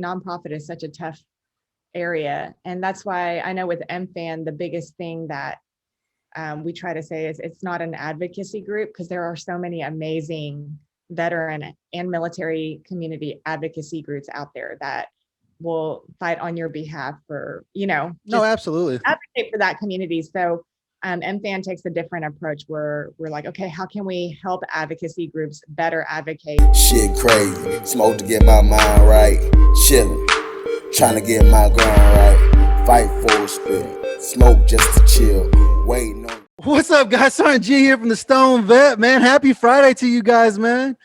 nonprofit is such a tough area. And that's why I know with Mfan, the biggest thing that we try to say is it's not an advocacy group, because there are so many amazing veteran and military community advocacy groups out there that will fight on your behalf for, No, just absolutely. advocate for that community. So MFAN takes a different approach where we're like, okay, how can we help advocacy groups better advocate? Shit crazy. Smoke to get my mind right. Chillin'. Trying to get my grind right. Fight for respect. Smoke just to chill. Waiting on. What's up, guys? Sergeant G here from the Stone Vet, man. Happy Friday to you guys, man.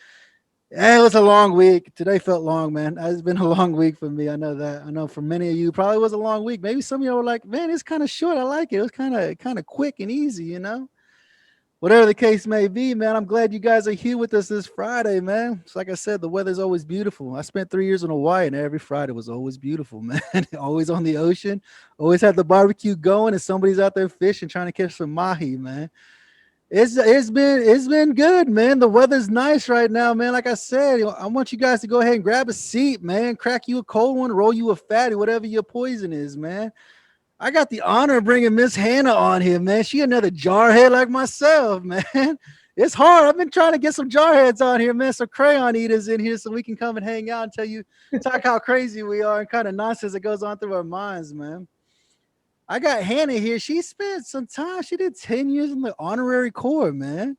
Hey, it was a long week. Today felt long, man. It's been a long week for me. I know that. I know for many of you, it probably was a long week. Maybe some of you were like, man, it's kind of short. I like it. It was kind of quick and easy, Whatever the case may be, man, I'm glad you guys are here with us this Friday, man. It's like I said, the weather's always beautiful. I spent 3 years in Hawaii, and every Friday was always beautiful, man. Always on the ocean, always had the barbecue going, and somebody's out there fishing, trying to catch some mahi, man. It's been good, man. The weather's nice right now, man. Like I said, I want you guys to go ahead and grab a seat, man. Crack you a cold one, roll you a fatty, whatever your poison is, man. I got the honor of bringing Miss Hana on here, man. She another jarhead like myself, man. It's hard. I've been trying to get some jarheads on here, man. Some crayon eaters in here so we can come and hang out and talk how crazy we are and kind of nonsense that goes on through our minds, man. I got Hannah here. She spent some time. She did 10 years in the honorary corps, man.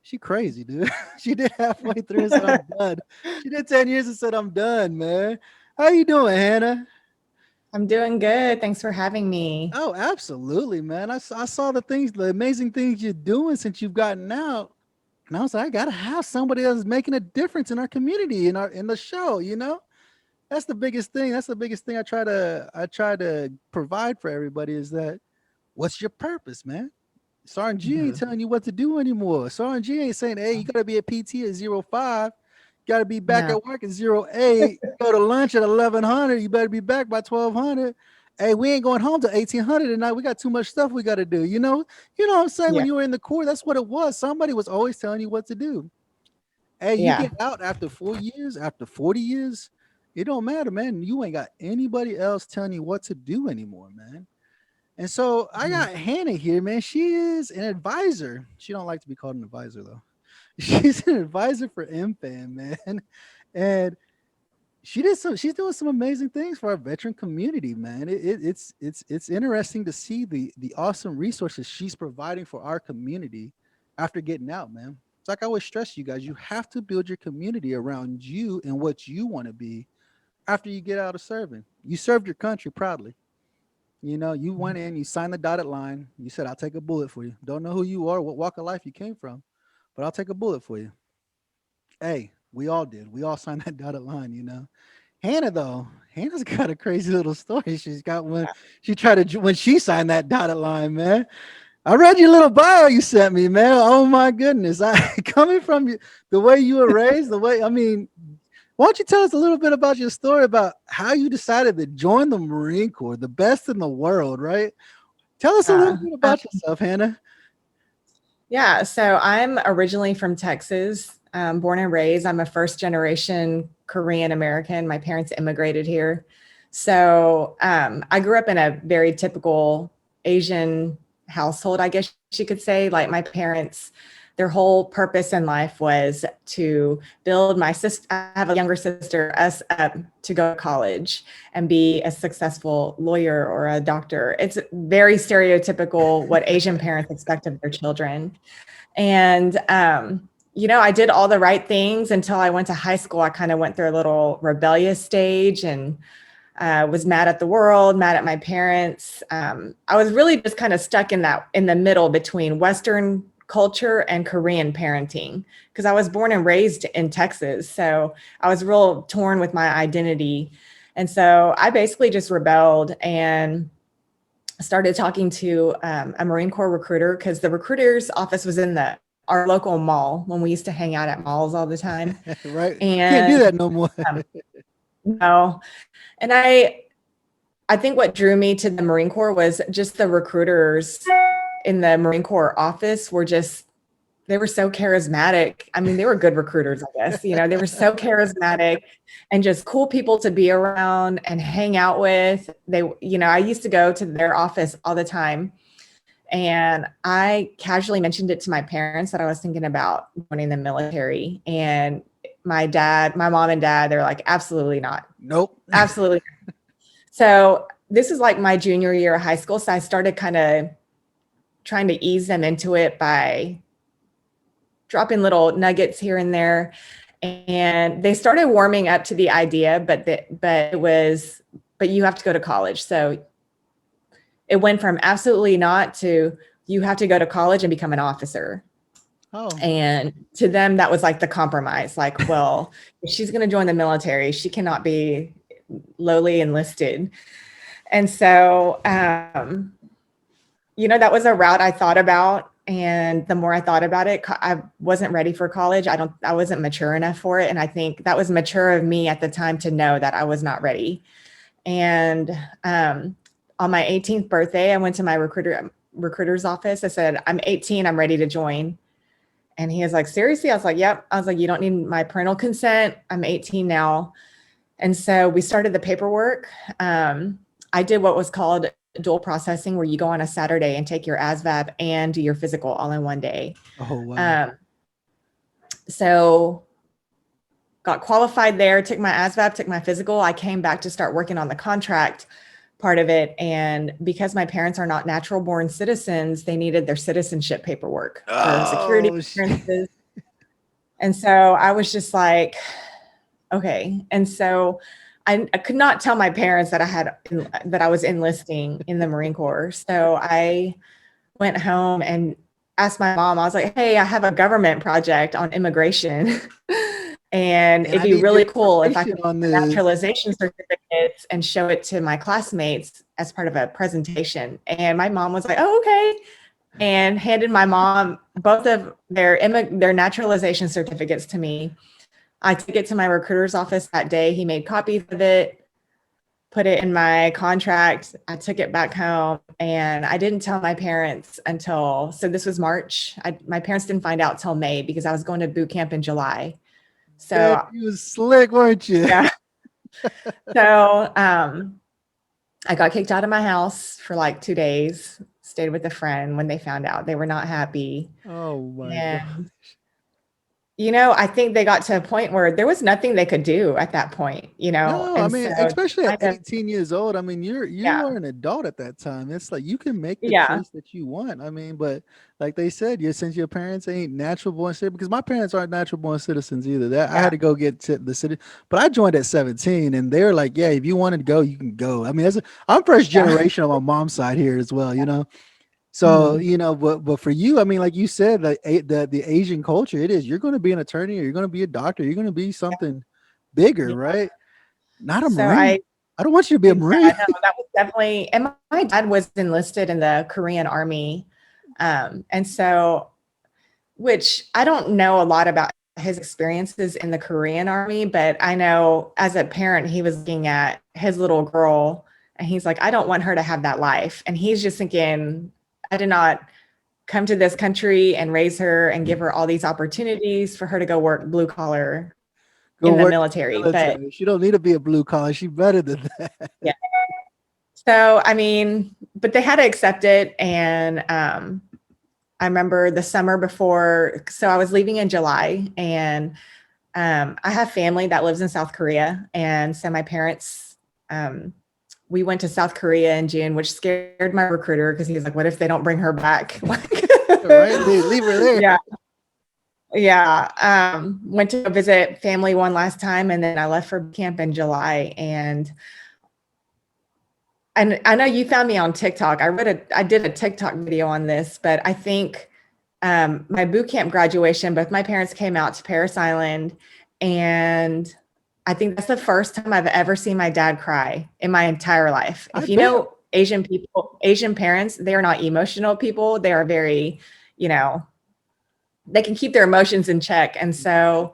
She crazy, dude. She did halfway through and said, I'm done. She did 10 years and said, I'm done, man. How you doing, Hannah? I'm doing good. Thanks for having me. Oh, absolutely, man. I saw the amazing things you're doing since you've gotten out. And I was like, I gotta have somebody that's making a difference in our community, in the show. That's the biggest thing. That's the biggest thing I try to provide for everybody is that what's your purpose, man? Sergeant G ain't Mhm. telling you what to do anymore. Sergeant G ain't saying, hey, you gotta be a PT at 05. You gotta be back No. at work at 08. You go to lunch at 1100. You better be back by 1200. Hey, we ain't going home till 1800 tonight. We got too much stuff we gotta do. You know what I'm saying? Yeah. When you were in the Corps, that's what it was. Somebody was always telling you what to do. Hey, you Yeah. get out after 4 years, after 40 years, it don't matter, man. You ain't got anybody else telling you what to do anymore, man. And so I Mhm. got Hannah here, man. She is an advisor. She don't like to be called an advisor though. She's an advisor for MFAN, man. And she's doing some amazing things for our veteran community, man. It's interesting to see the awesome resources she's providing for our community after getting out, man. It's like I always stress you guys, you have to build your community around you and what you want to be after you get out of serving. You served your country proudly. You went in, you signed the dotted line. You said, I'll take a bullet for you. Don't know who you are, what walk of life you came from, but I'll take a bullet for you. Hey, we all did. We all signed that dotted line. Hannah, though, Hannah's got a crazy little story she's got when she signed that dotted line, man. I read your little bio you sent me, man. Oh my goodness. Coming from you, the way you were raised, why don't you tell us a little bit about your story about how you decided to join the Marine Corps, the best in the world, right? Tell us a little Yeah. bit about yourself, Hannah. Yeah. So I'm originally from Texas, born and raised. I'm a first generation Korean American. My parents immigrated here. So I grew up in a very typical Asian household, I guess you could say. Like my parents, their whole purpose in life was to build my sister. I have a younger sister, us up to go to college and be a successful lawyer or a doctor. It's very stereotypical what Asian parents expect of their children. And, I did all the right things until I went to high school. I kind of went through a little rebellious stage and was mad at the world, mad at my parents. I was really just kind of stuck in the middle between Western culture and Korean parenting because I was born and raised in Texas. So I was real torn with my identity. And so I basically just rebelled and started talking to a Marine Corps recruiter because the recruiter's office was in our local mall when we used to hang out at malls all the time. Right? Can't And do that no more. no, and I think what drew me to the Marine Corps was just the recruiters in the Marine Corps office were just they were so charismatic. I mean, they were good recruiters, I guess. You know, they were so charismatic and just cool people to be around and hang out with. They, you know, I used to go to their office all the time. And I casually mentioned it to my parents that I was thinking about joining the military. And my mom and dad, they're like, absolutely not. Nope. Absolutely. So this is like my junior year of high school. So I started kind of trying to ease them into it by dropping little nuggets here and there. And they started warming up to the idea, but you have to go to college. So it went from absolutely not to you have to go to college and become an officer. Oh. And to them, that was like the compromise. Like, well, if she's going to join the military, she cannot be lowly enlisted. And so, you know, that was a route I thought about. And the more I thought about it, I wasn't ready for college. I wasn't mature enough for it. And I think that was mature of me at the time to know that I was not ready. And, on my 18th birthday, I went to my recruiter's office. I said, I'm 18, I'm ready to join. And he was like, seriously? I was like, yep. I was like, you don't need my parental consent. I'm 18 now. And so we started the paperwork. I did what was called dual processing, where you go on a Saturday and take your ASVAB and do your physical all in one day. Oh, wow. So got qualified there, took my ASVAB, took my physical. I came back to start working on the contract part of it. And because my parents are not natural born citizens, they needed their citizenship paperwork for security clearances. And so I was just like, okay. And so I could not tell my parents that I was enlisting in the Marine Corps. So I went home and asked my mom, I was like, hey, I have a government project on immigration. And it'd be really cool if I could get naturalization certificates and show it to my classmates as part of a presentation. And my mom was like, oh, okay. And handed my mom both of their naturalization certificates to me. I took it to my recruiter's office that day. He made copies of it, put it in my contract. I took it back home, and I didn't tell my parents so this was March. My parents didn't find out till May because I was going to boot camp in July. So yeah, you was slick, weren't you? Yeah. So I got kicked out of my house for like 2 days, stayed with a friend. When they found out, they were not happy. Oh my God. You know, I think they got to a point where there was nothing they could do at that point, you know? No, I mean, especially at 18 years old. I mean, you are an adult at that time. It's like you can make the choice that you want. I mean, but like they said, since your parents ain't natural born citizens, because my parents aren't natural born citizens either. I had to go get to the city, but I joined at 17, and they were like, yeah, if you wanted to go, you can go. I mean, I'm first generation on my mom's side here as well, you know? So, you know, but for you, I mean, like you said, the Asian culture, you're going to be an attorney, or you're going to be a doctor, you're going to be something bigger, right? Not a Marine. I don't want you to be a Marine. No, that was definitely, and my dad was enlisted in the Korean Army. And so, which I don't know a lot about his experiences in the Korean Army, but I know as a parent, he was looking at his little girl and he's like, I don't want her to have that life. And he's just thinking, I did not come to this country and raise her and give her all these opportunities for her to go work blue collar in the military. But she don't need to be a blue collar. She's better than that. Yeah. So, I mean, but they had to accept it. And I remember the summer before, so I was leaving in July, and I have family that lives in South Korea. And so my parents, we went to South Korea in June, which scared my recruiter because he was like, what if they don't bring her back? Right, leave her there. Yeah. Yeah. Went to visit family one last time, and then I left for camp in July. And I know you found me on TikTok. I did a TikTok video on this, but I think my boot camp graduation, both my parents came out to Parris Island, and I think that's the first time I've ever seen my dad cry in my entire life. If you know Asian people, Asian parents, they are not emotional people. They are very, you know, they can keep their emotions in check. And so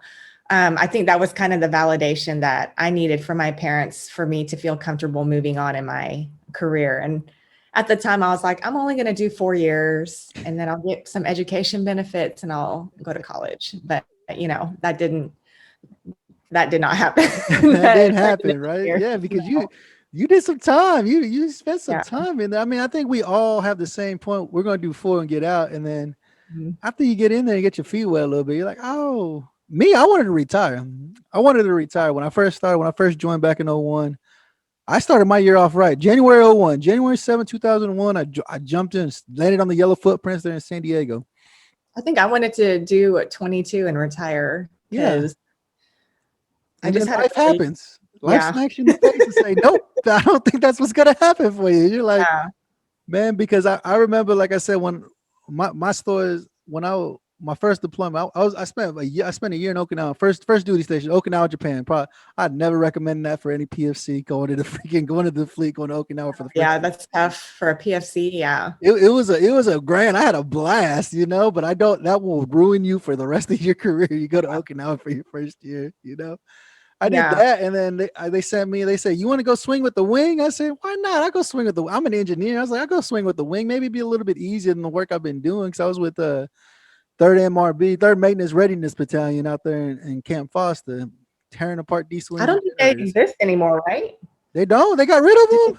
I think that was kind of the validation that I needed from my parents for me to feel comfortable moving on in my career. And at the time I was like, I'm only going to do 4 years and then I'll get some education benefits and I'll go to college. But that did not happen. That didn't happen, right? Yeah, because you did some time. You spent some time in there. I mean, I think we all have the same point. We're going to do 4 and get out. And then after you get in there and get your feet wet a little bit, you're like, oh, me, I wanted to retire. I wanted to retire when I first started, when I first joined back in 01. I started my year off right. January 01, January 7, 2001, I jumped in, landed on the yellow footprints there in San Diego. I think I wanted to do 22 and retire because I just had life happens. Life smacks you in the face and say, nope, I don't think that's what's gonna happen for you. You're like, man, because I remember, like I said, when my story is when my first deployment, I spent a year in Okinawa, first duty station, Okinawa, Japan. Probably I'd never recommend that for any PFC going to the fleet, going to Okinawa for the first that's tough for a PFC. It was a grand. I had a blast, but that will ruin you for the rest of your career. You go to Okinawa for your first year, I did that, and then they sent me. They said, "You want to go swing with the wing?" I said, "Why not? I go swing with the. I'm an engineer." I was like, "I go swing with the wing. Maybe be a little bit easier than the work I've been doing." Because I was with 3rd MRB, 3rd Maintenance Readiness Battalion out there in Camp Foster, tearing apart diesel. I don't think they exist anymore, right? They don't. They got rid of them.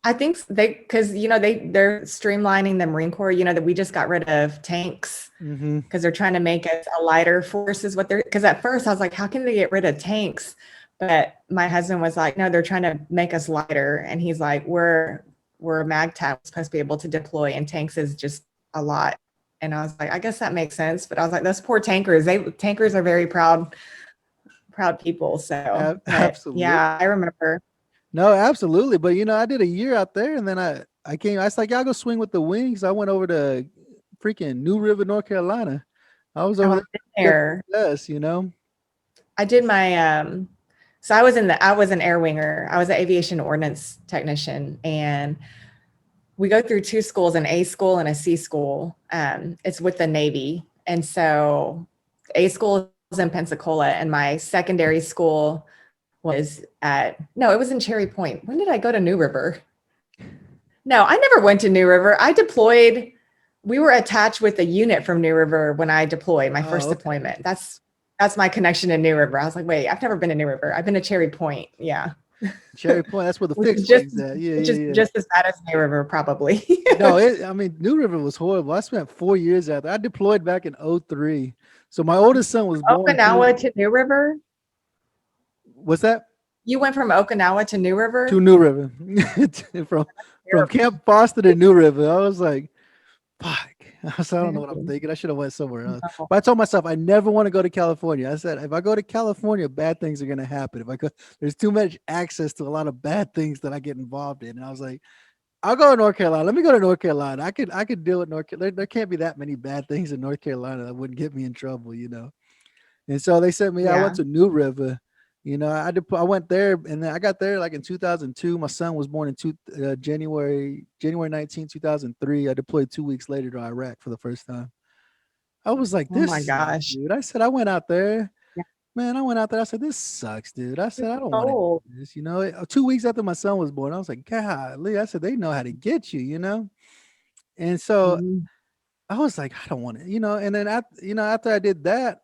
I think because they're streamlining the Marine Corps. That we just got rid of tanks because they're trying to make us a lighter force. Is what they're. Because at first I was like, how can they get rid of tanks? But my husband was like, no, they're trying to make us lighter. And he's like, we're a MAGTAP, supposed to be able to deploy, and tanks is just a lot. And I was like, I guess that makes sense. But I was like, those poor tankers. Tankers are very proud people. So absolutely, I remember. No, absolutely. But I did a year out there, and then I came. I was like, y'all go swing with the wings. I went over to freaking New River, North Carolina. I was over there. Yes, I did my so I was an air winger. I was an aviation ordnance technician, and we go through 2 schools, an A school and a C school. It's with the Navy, and so A school is in Pensacola, and my secondary school was it was in Cherry Point. When did I go to New River? No, I never went to New River. I deployed. We were attached with a unit from New River when I deployed my first deployment. That's my connection to New River. I was like, wait, I've never been to New River. I've been to Cherry Point. Yeah. Cherry Point. That's where the fixed wing's at. Yeah, just as bad as New River, probably. No, New River was horrible. I spent 4 years out there. I deployed back in 03. So my oldest son was born. Okinawa to New River. What's that? You went from Okinawa to New River? To New River. from Camp Foster to New River. I was like, fuck. I don't know what I'm thinking. I should have went somewhere else. No. But I told myself I never want to go to California. I said, if I go to California, bad things are going to happen. There's too much access to a lot of bad things that I get involved in. And I was like, I'll go to North Carolina. Let me go to North Carolina. I could deal with North Carolina. There can't be that many bad things in North Carolina that wouldn't get me in trouble, And so they sent me. I went to New River. I went there, and then I got there like in 2002. My son was born in January 19, 2003. I deployed 2 weeks later to Iraq for the first time. I was like, this, oh my gosh, dude. I said, I went out there. Yeah. Man, I went out there. I said, this sucks, dude. I said, I don't want to do this. 2 weeks after my son was born, I was like, golly. I said, they know how to get you, And so I was like, I don't want it, And then, after I did that,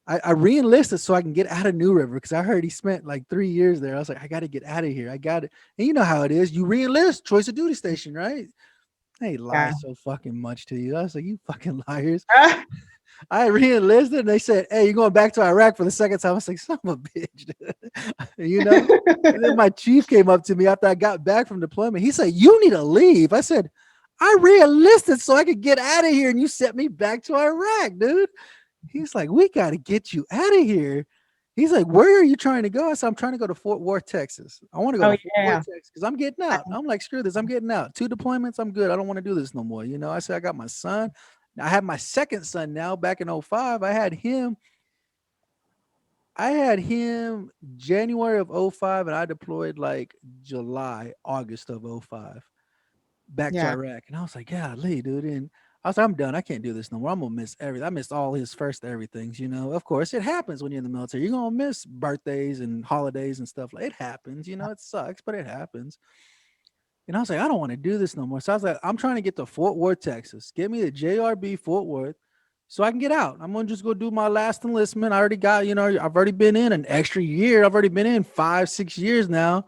I re-enlisted so I can get out of New River because I heard he spent like 3 years there. I was like, I got to get out of here. I got it. And you know how it is. You re-enlist, choice of duty station, right? They lie so fucking much to you. I was like, you fucking liars. I re-enlisted and they said, hey, you're going back to Iraq for the second time. I was like, son of a bitch. And then my chief came up to me after I got back from deployment. He said, you need to leave. I said, I re-enlisted so I could get out of here and you sent me back to Iraq, dude. He's like, we got to get you out of here. He's like, where are you trying to go? I said, I'm trying to go to Fort Worth, Texas. I want to go to Fort Worth, Texas because I'm getting out. I'm like, screw this. I'm getting out. 2 deployments. I'm good. I don't want to do this no more. I said, I got my son. I have my second son now back in 05. I had him January of 05 and I deployed like August of 05 back to Iraq. And I was like, golly, dude. And I was like, I'm done. I can't do this no more. I'm going to miss everything. I missed all his first everythings, Of course, it happens when you're in the military. You're going to miss birthdays and holidays and stuff. It happens, It sucks, but it happens. And I was like, I don't want to do this no more. So I was like, I'm trying to get to Fort Worth, Texas. Get me the JRB Fort Worth so I can get out. I'm going to just go do my last enlistment. I already got, I've already been in an extra year. I've already been in 5-6 years now.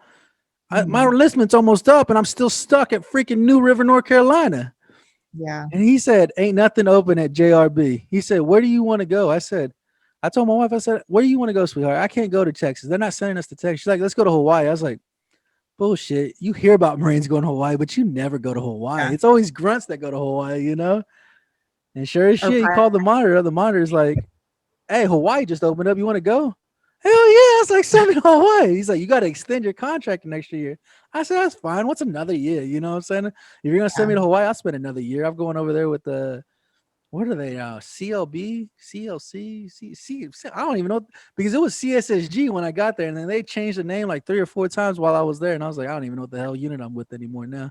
My enlistment's almost up and I'm still stuck at freaking New River, North Carolina. Yeah. And he said, ain't nothing open at JRB. He said, where do you want to go? I told my wife, I said, where do you want to go, sweetheart? I can't go to Texas. They're not sending us to Texas. She's like, let's go to Hawaii. I was like, bullshit. You hear about Marines going to Hawaii, but you never go to Hawaii. Yeah. It's always grunts that go to Hawaii, And sure as shit, he called the monitor. The monitor's like, hey, Hawaii just opened up. You want to go? Hell yeah. I was like, send me to Hawaii. He's like, you got to extend your contract next year. I said, that's fine. What's another year? You know what I'm saying? If you're going to send me to Hawaii, I'll spend another year. I'm going over there with what are they now? CLB, CLC, I don't even know, because it was CSSG when I got there, and then they changed the name like 3 or 4 times while I was there, and I was like, I don't even know what the hell unit I'm with anymore now.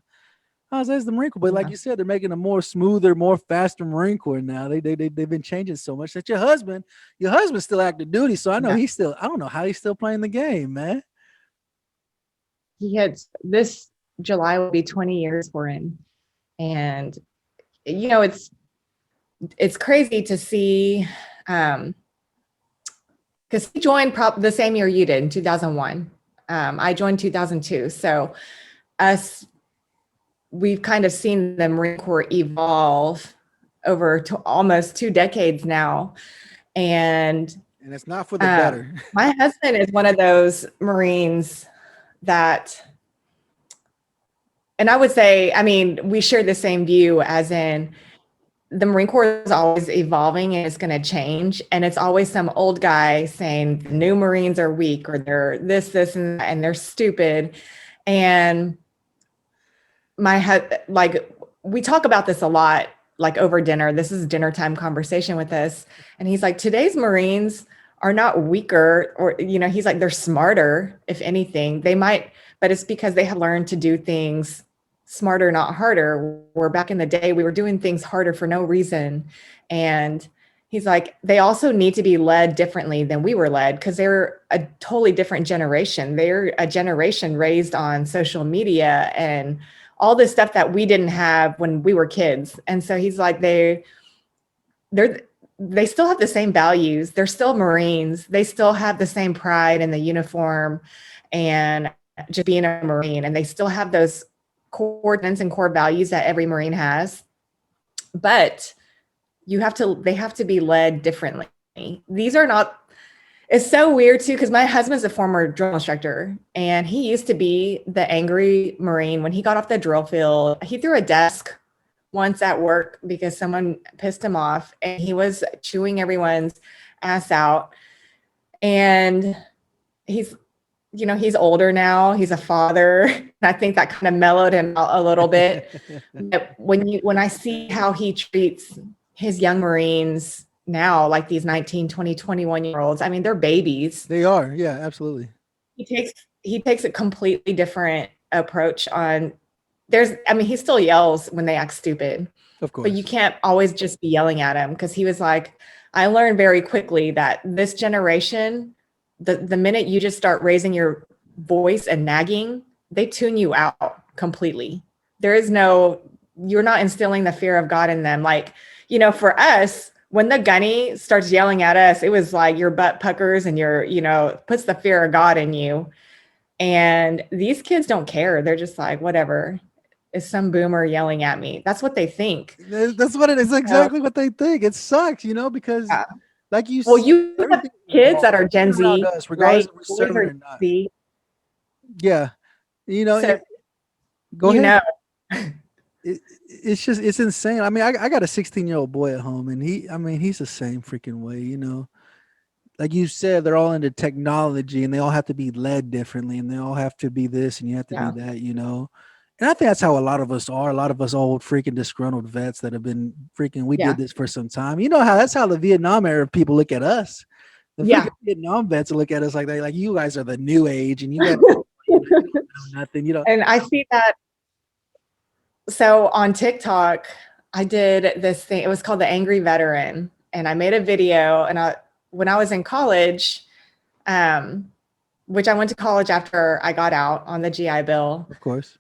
I was like, it's the Marine Corps, but like you said, they're making a more smoother, more faster Marine Corps now. They've been changing so much that your husband's still active duty, so I know I don't know how he's still playing the game, man. He had this July will be 20 years for him, and it's crazy to see, because he joined the same year you did in 2001. I joined 2002. So we've kind of seen the Marine Corps evolve over to almost 2 decades now. And it's not for the better. My husband is one of those Marines that, and I would say, we share the same view, as in, the Marine Corps is always evolving and it's going to change. And it's always some old guy saying the new Marines are weak, or they're this, and that, and they're stupid. And we talk about this a lot, like over dinner. This is a dinner time conversation with us. And he's like, today's Marines are not weaker, or, he's like, they're smarter, if anything. They might, but it's because they have learned to do things smarter, not harder. Where back in the day, we were doing things harder for no reason. And he's like, they also need to be led differently than we were led, because they're a totally different generation. They're a generation raised on social media and all this stuff that we didn't have when we were kids. And so he's like, they still have the same values. They're still Marines. They still have the same pride in the uniform and just being a Marine. And they still have those core tenets and core values that every Marine has, but they have to be led differently. These are not, it's so weird too, because my husband's a former drill instructor, and he used to be the angry Marine. When he got off the drill field, he threw a desk once at work because someone pissed him off, and he was chewing everyone's ass out. And he's older now. He's a father. And I think that kind of mellowed him out a little bit. But when I see how he treats his young Marines now, like these 19, 20, 21-year-olds, they're babies. They are. Yeah, absolutely. He takes a completely different approach on he still yells when they act stupid. Of course. But you can't always just be yelling at him, because he was like, I learned very quickly that this generation, the minute you just start raising your voice and nagging, they tune you out completely. You're not instilling the fear of God in them. Like, for us, when the gunny starts yelling at us, it was like your butt puckers and puts the fear of God in you. And these kids don't care. They're just like, whatever. Is some boomer yelling at me? That's what they think. That's what it is. Exactly what they think. It sucks, because like you said, you have kids that are Gen Z, us, regardless if we're serving or not. Yeah. Go ahead. It's insane. I got a 16-year-old boy at home, and he's the same freaking way, Like you said, they're all into technology, and they all have to be led differently, and they all have to be this, and you have to be that, And I think that's how a lot of us are. A lot of us old freaking disgruntled vets that have been we did this for some time. That's how the Vietnam era people look at us. The Vietnam vets look at us like that, like you guys are the new age, and you got nothing, And I see that. So on TikTok, I did this thing. It was called The Angry Veteran, and I made a video. And when I was in college, which I went to college after I got out on the GI Bill. Of course.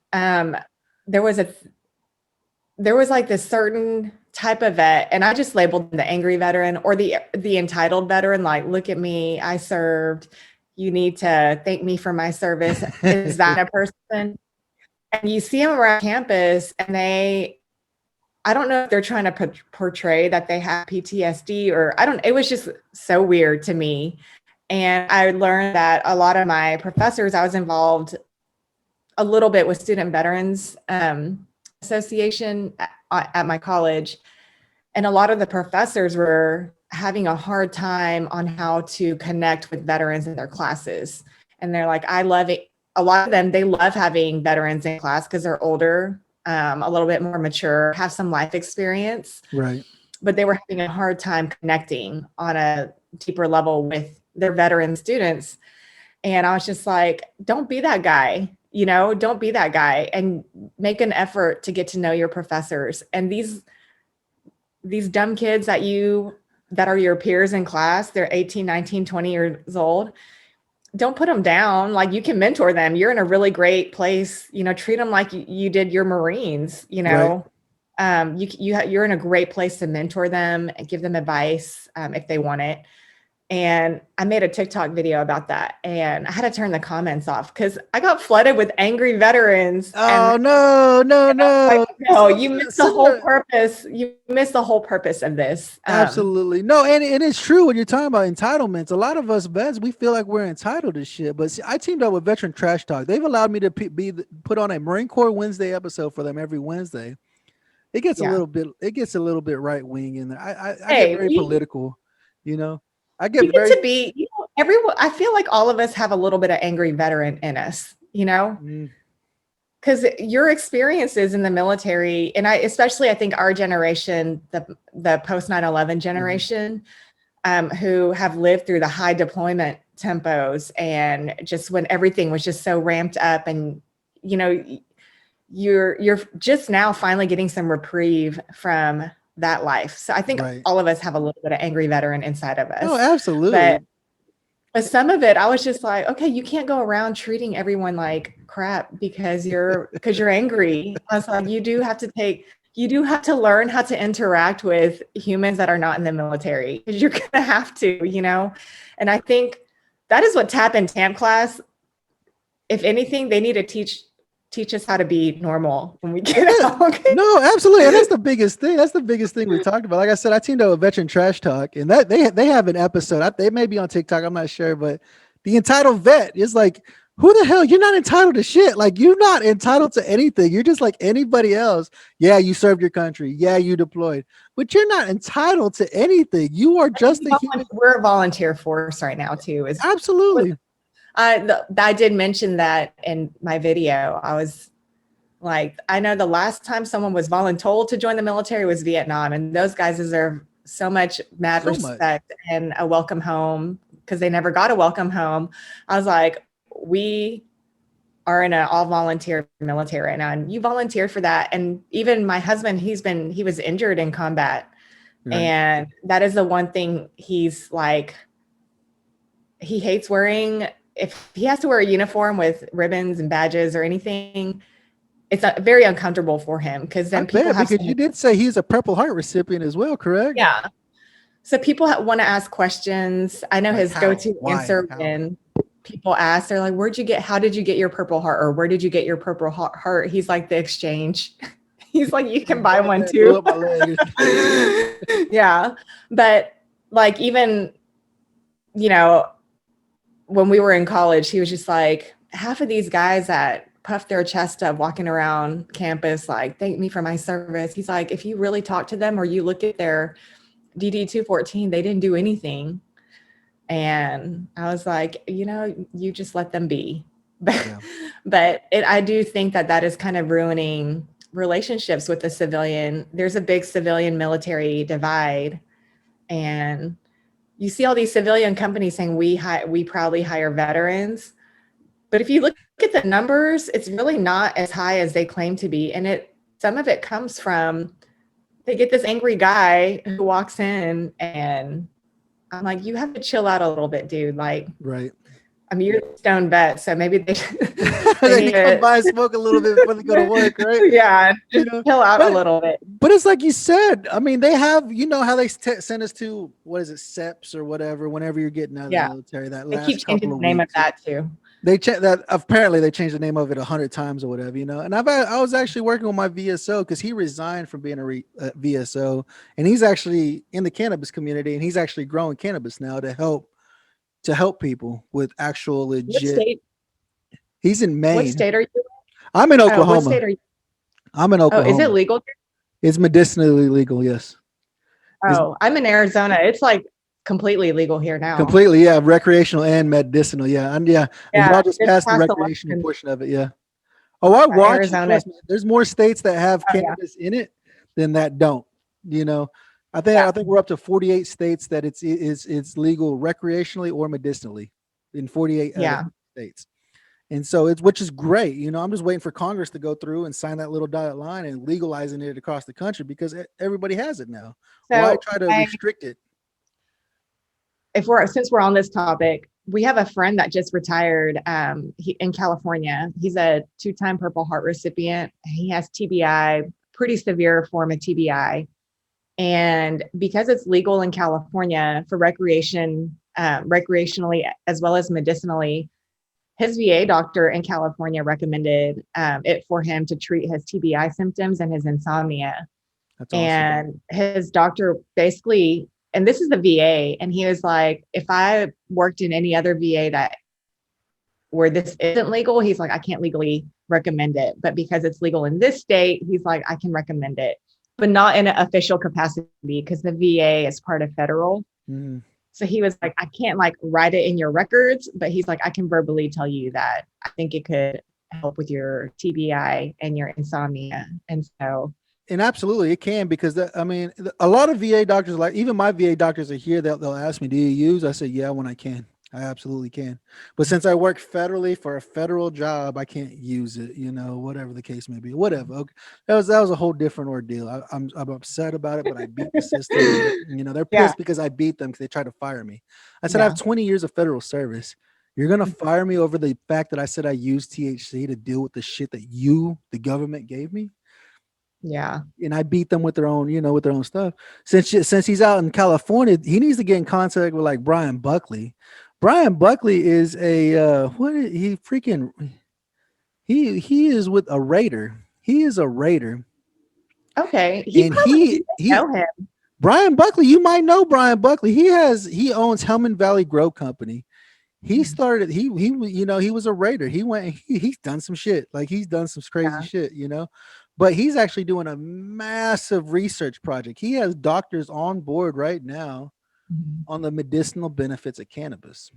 there was like this certain type of vet, and I just labeled the angry veteran or the entitled veteran. Like, look at me, I served. You need to thank me for my service. Is that a person? And you see them around campus, and I don't know if they're trying to portray that they have PTSD or it was just so weird to me. And I learned that a lot of my professors, I was involved a little bit with Student Veterans Association at my college. And a lot of the professors were having a hard time on how to connect with veterans in their classes. And they're like, I love it. A lot of them, they love having veterans in class because they're older, a little bit more mature, have some life experience. Right. But they were having a hard time connecting on a deeper level with their veteran students. And I was just like, don't be that guy, don't be that guy, and make an effort to get to know your professors. And these dumb kids that are your peers in class, they're 18, 19, 20 years old. Don't put them down. Like, you can mentor them. You're in a really great place, treat them like you did your Marines, Right. You're in a great place to mentor them and give them advice if they want it. And I made a TikTok video about that, and I had to turn the comments off because I got flooded with angry veterans. Oh, and, no. like, no, you missed the whole purpose. You missed the whole purpose of this. Absolutely. No, and it's true when you're talking about entitlements. A lot of us vets, we feel like we're entitled to shit. But see, I teamed up with Veteran Trash Talk. They've allowed me to put on a Marine Corps Wednesday episode for them every Wednesday. It gets a little bit right wing in there. I get very political, I get you get to be, everyone. I feel like all of us have a little bit of angry veteran in us, because your experiences in the military, and I think our generation, the post 9/11 generation, who have lived through the high deployment tempos, and just when everything was just so ramped up, and you're just now finally getting some reprieve from that life. So I think all of us have a little bit of angry veteran inside of us. Oh, absolutely. But some of it, I was just like, okay, you can't go around treating everyone like crap because you're angry. I was like, you do have to learn how to interact with humans that are not in the military, because you're going to have to, and I think that is what TAP and TAMP class, if anything, they need to teach us how to be normal when we get out. No, absolutely. And that's the biggest thing. That's the biggest thing we talked about. Like I said, I teamed up with Veteran Trash Talk, and that they have an episode. They may be on TikTok. I'm not sure, but the entitled vet is like, who the hell? You're not entitled to shit. Like, you're not entitled to anything. You're just like anybody else. Yeah, you served your country. Yeah, you deployed, but you're not entitled to anything. You are just a human. We're a volunteer force right now too. Absolutely. I did mention that in my video. I was like, I know the last time someone was voluntold to join the military was Vietnam, and those guys deserve so much respect and a welcome home, because they never got a welcome home. I was like, we are in an all volunteer military right now, and you volunteered for that. And even my husband, he was injured in combat. Right. And that is the one thing he's like, he hates wearing. If he has to wear a uniform with ribbons and badges or anything, it's very uncomfortable for him, because then because you did say he's a Purple Heart recipient as well, correct? Yeah. So people want to ask questions. I know his go-to answer when people ask, they're like, how did you get your Purple Heart? Or where did you get your Purple Heart? He's like, the exchange. He's like, you can buy one too. Yeah. But like, even, when we were in college, he was just like, half of these guys that puff their chest up walking around campus, like, thank me for my service. He's like, if you really talk to them or you look at their DD 214, they didn't do anything. And I was like, you just let them be. Yeah. But I do think that is kind of ruining relationships with the civilian. There's a big civilian military divide, and you see all these civilian companies saying we proudly hire veterans, but if you look at the numbers, it's really not as high as they claim to be. And some of it comes from, they get this angry guy who walks in, and I'm like, you have to chill out a little bit, dude. Like, right. I mean, you're the stone vet, so maybe they They need come to, by and smoke a little bit before they go to work, right? yeah, You just know, chill out a but little bit. but it's like you said. I mean, they have, you know, how they send us to, what is it, SEPs or whatever. Whenever you're getting out of the Yeah, military, that they keep last changing couple the of name of weeks. that too. They that apparently they changed the name of it 100 times or whatever, you know. And I was actually working with my VSO because he resigned from being a VSO, and he's actually in the cannabis community, and he's actually growing cannabis now to help people with actual What legit. state? He's in What Maine. state are you? I'm in Oh, what Oklahoma. state are you? I'm in Oh, is it Oklahoma. legal? It's medicinally legal, yes. It's Oh, I'm in Arizona. It's like completely legal here now. completely, yeah, recreational and medicinal, yeah. And yeah, and Yeah, y'all just just passed the passed recreational elections. portion of it, yeah. Oh, I watch it. Arizona. Trust me. There's more states that have Oh yeah, cannabis in it than that don't. You know, yeah, I think we're up to 48 states that it's legal recreationally or medicinally in 48 out of yeah, states. And so it's, which is great. You know, I'm just waiting for Congress to go through and sign that little dotted line and legalizing it across the country because everybody has it now. Why so try to restrict it? since we're on this topic, we have a friend that just retired in California. He's a 2-time Purple Heart recipient. He has TBI, pretty severe form of TBI. And because it's legal in California for recreationally as well as medicinally, his VA doctor in California recommended it for him to treat his TBI symptoms and his insomnia. That's awesome. And his doctor basically, and this is the VA, and he was like, if I worked in any other VA that where this isn't legal, he's like, I can't legally recommend it. But because it's legal in this state, he's like, I can recommend it, but not in an official capacity because the VA is part of federal. Mm. So he was like, I can't like write it in your records, but he's like, I can verbally tell you that I think it could help with your TBI and your insomnia. And so, and absolutely it can, because I mean, a lot of VA doctors, like even my VA doctors are here, they'll ask me, do you use? I say, yeah, when I can. I absolutely can. But since I work federally for a federal job, I can't use it, you know, whatever the case may be, whatever. Okay. That was a whole different ordeal. I'm upset about it, but I beat the system. You know, they're pissed because I beat them because they tried to fire me. I said, I have 20 years of federal service. You're going to fire me over the fact that I said I used THC to deal with the shit that the government gave me? yeah. And I beat them with their own, you know, with their own stuff. Since he's out in California, he needs to get in contact with like Brian Buckley. Brian Buckley is a he is with a Raider. He is a Raider. Okay. And he know him. Brian Buckley, you might know Brian Buckley. He owns Hellman Valley Grow Company. He started, he you know, he was a Raider. He went, he's done some shit. Like he's done some crazy shit, you know. But he's actually doing a massive research project. He has doctors on board right now on the medicinal benefits of cannabis.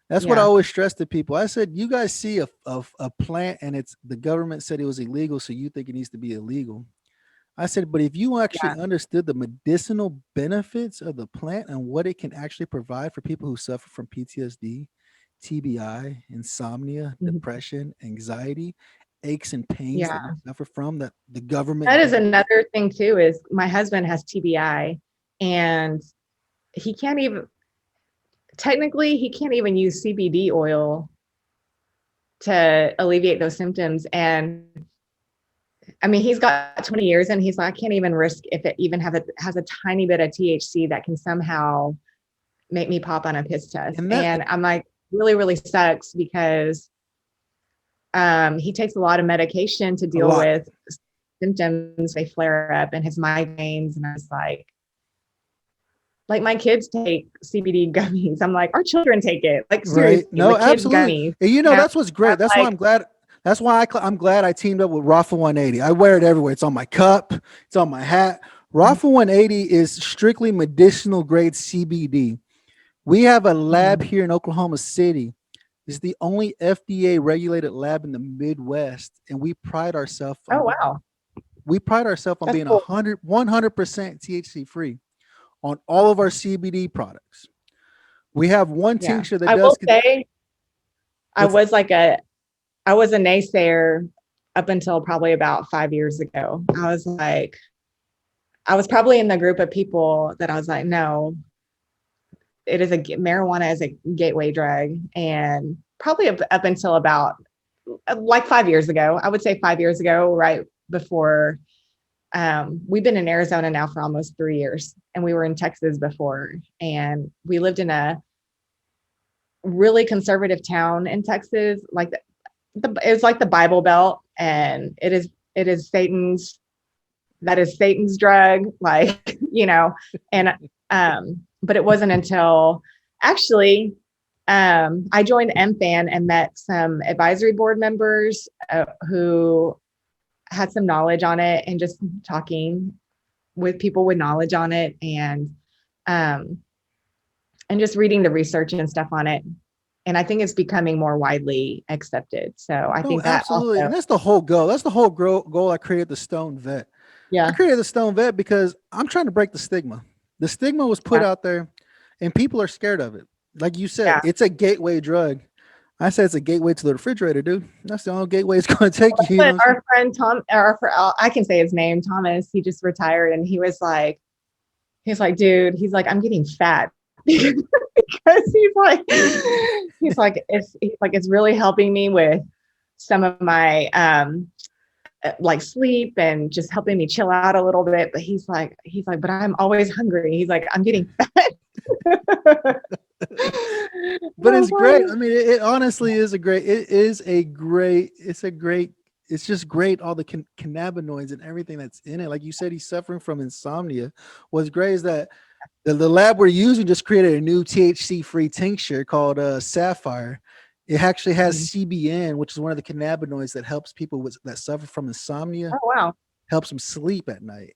That's what I always stress to people. I said, you guys see a plant and the government said it was illegal, so you think it needs to be illegal. I said, but if you actually understood the medicinal benefits of the plant and what it can actually provide for people who suffer from PTSD, TBI, insomnia, depression, anxiety, aches and pains that you suffer from, that the government. That is another thing too, is my husband has TBI and he can't even use CBD oil to alleviate those symptoms. And I mean, he's got 20 years and he's like, I can't even risk if it even has a tiny bit of THC that can somehow make me pop on a piss test. And I'm like, really, really sucks because he takes a lot of medication to deal with symptoms. They flare up and his migraines. And I was like my kids take CBD gummies. I'm like, our children take it. Like seriously, right? No, absolutely. Gummies. You know, that's what's great. That's why I'm glad. That's why I'm glad I teamed up with Rafa 180. I wear it everywhere. It's on my cup. It's on my hat. Rafa 180 is strictly medicinal grade CBD. We have a lab here in Oklahoma City. It's the only FDA regulated lab in the Midwest, and we pride ourselves. Oh wow! We pride ourselves on being 100% THC free on all of our CBD products. We have one tincture that I will say, I was a naysayer up until probably about 5 years ago. I was probably in the group of people that I was like, no, marijuana is a gateway drug, and probably up until about like 5 years ago, I would say 5 years ago, right before. We've been in Arizona now for almost 3 years, and we were in Texas before, and we lived in a really conservative town in Texas. Like it's like the Bible Belt, and it is Satan's drug, like, and but it wasn't until actually I joined Mfan and met some advisory board members who had some knowledge on it, and just talking with people with knowledge on it, and just reading the research and stuff on it. And I think it's becoming more widely accepted. So I think that absolutely. also, And that's the whole goal. That's the whole goal I created the Stone Vet. yeah, I created the Stone Vet because I'm trying to break the stigma. The stigma was put out there and people are scared of it. Like you said, it's a gateway drug. I said it's a gateway to the refrigerator, dude. That's the only gateway it's going to take you. But our friend Tom, I can say his name, Thomas, he just retired, and he's like, dude, I'm getting fat because it's really helping me with some of my like sleep and just helping me chill out a little bit. But he's like, but I'm always hungry. He's like, I'm getting fat. But it's great. I mean, it honestly is it's just great. All the cannabinoids and everything that's in it. Like you said, he's suffering from insomnia. What's great is that the lab we're using just created a new THC-free tincture called Sapphire. It actually has CBN, which is one of the cannabinoids that helps people that suffer from insomnia. Oh, wow. Helps them sleep at night,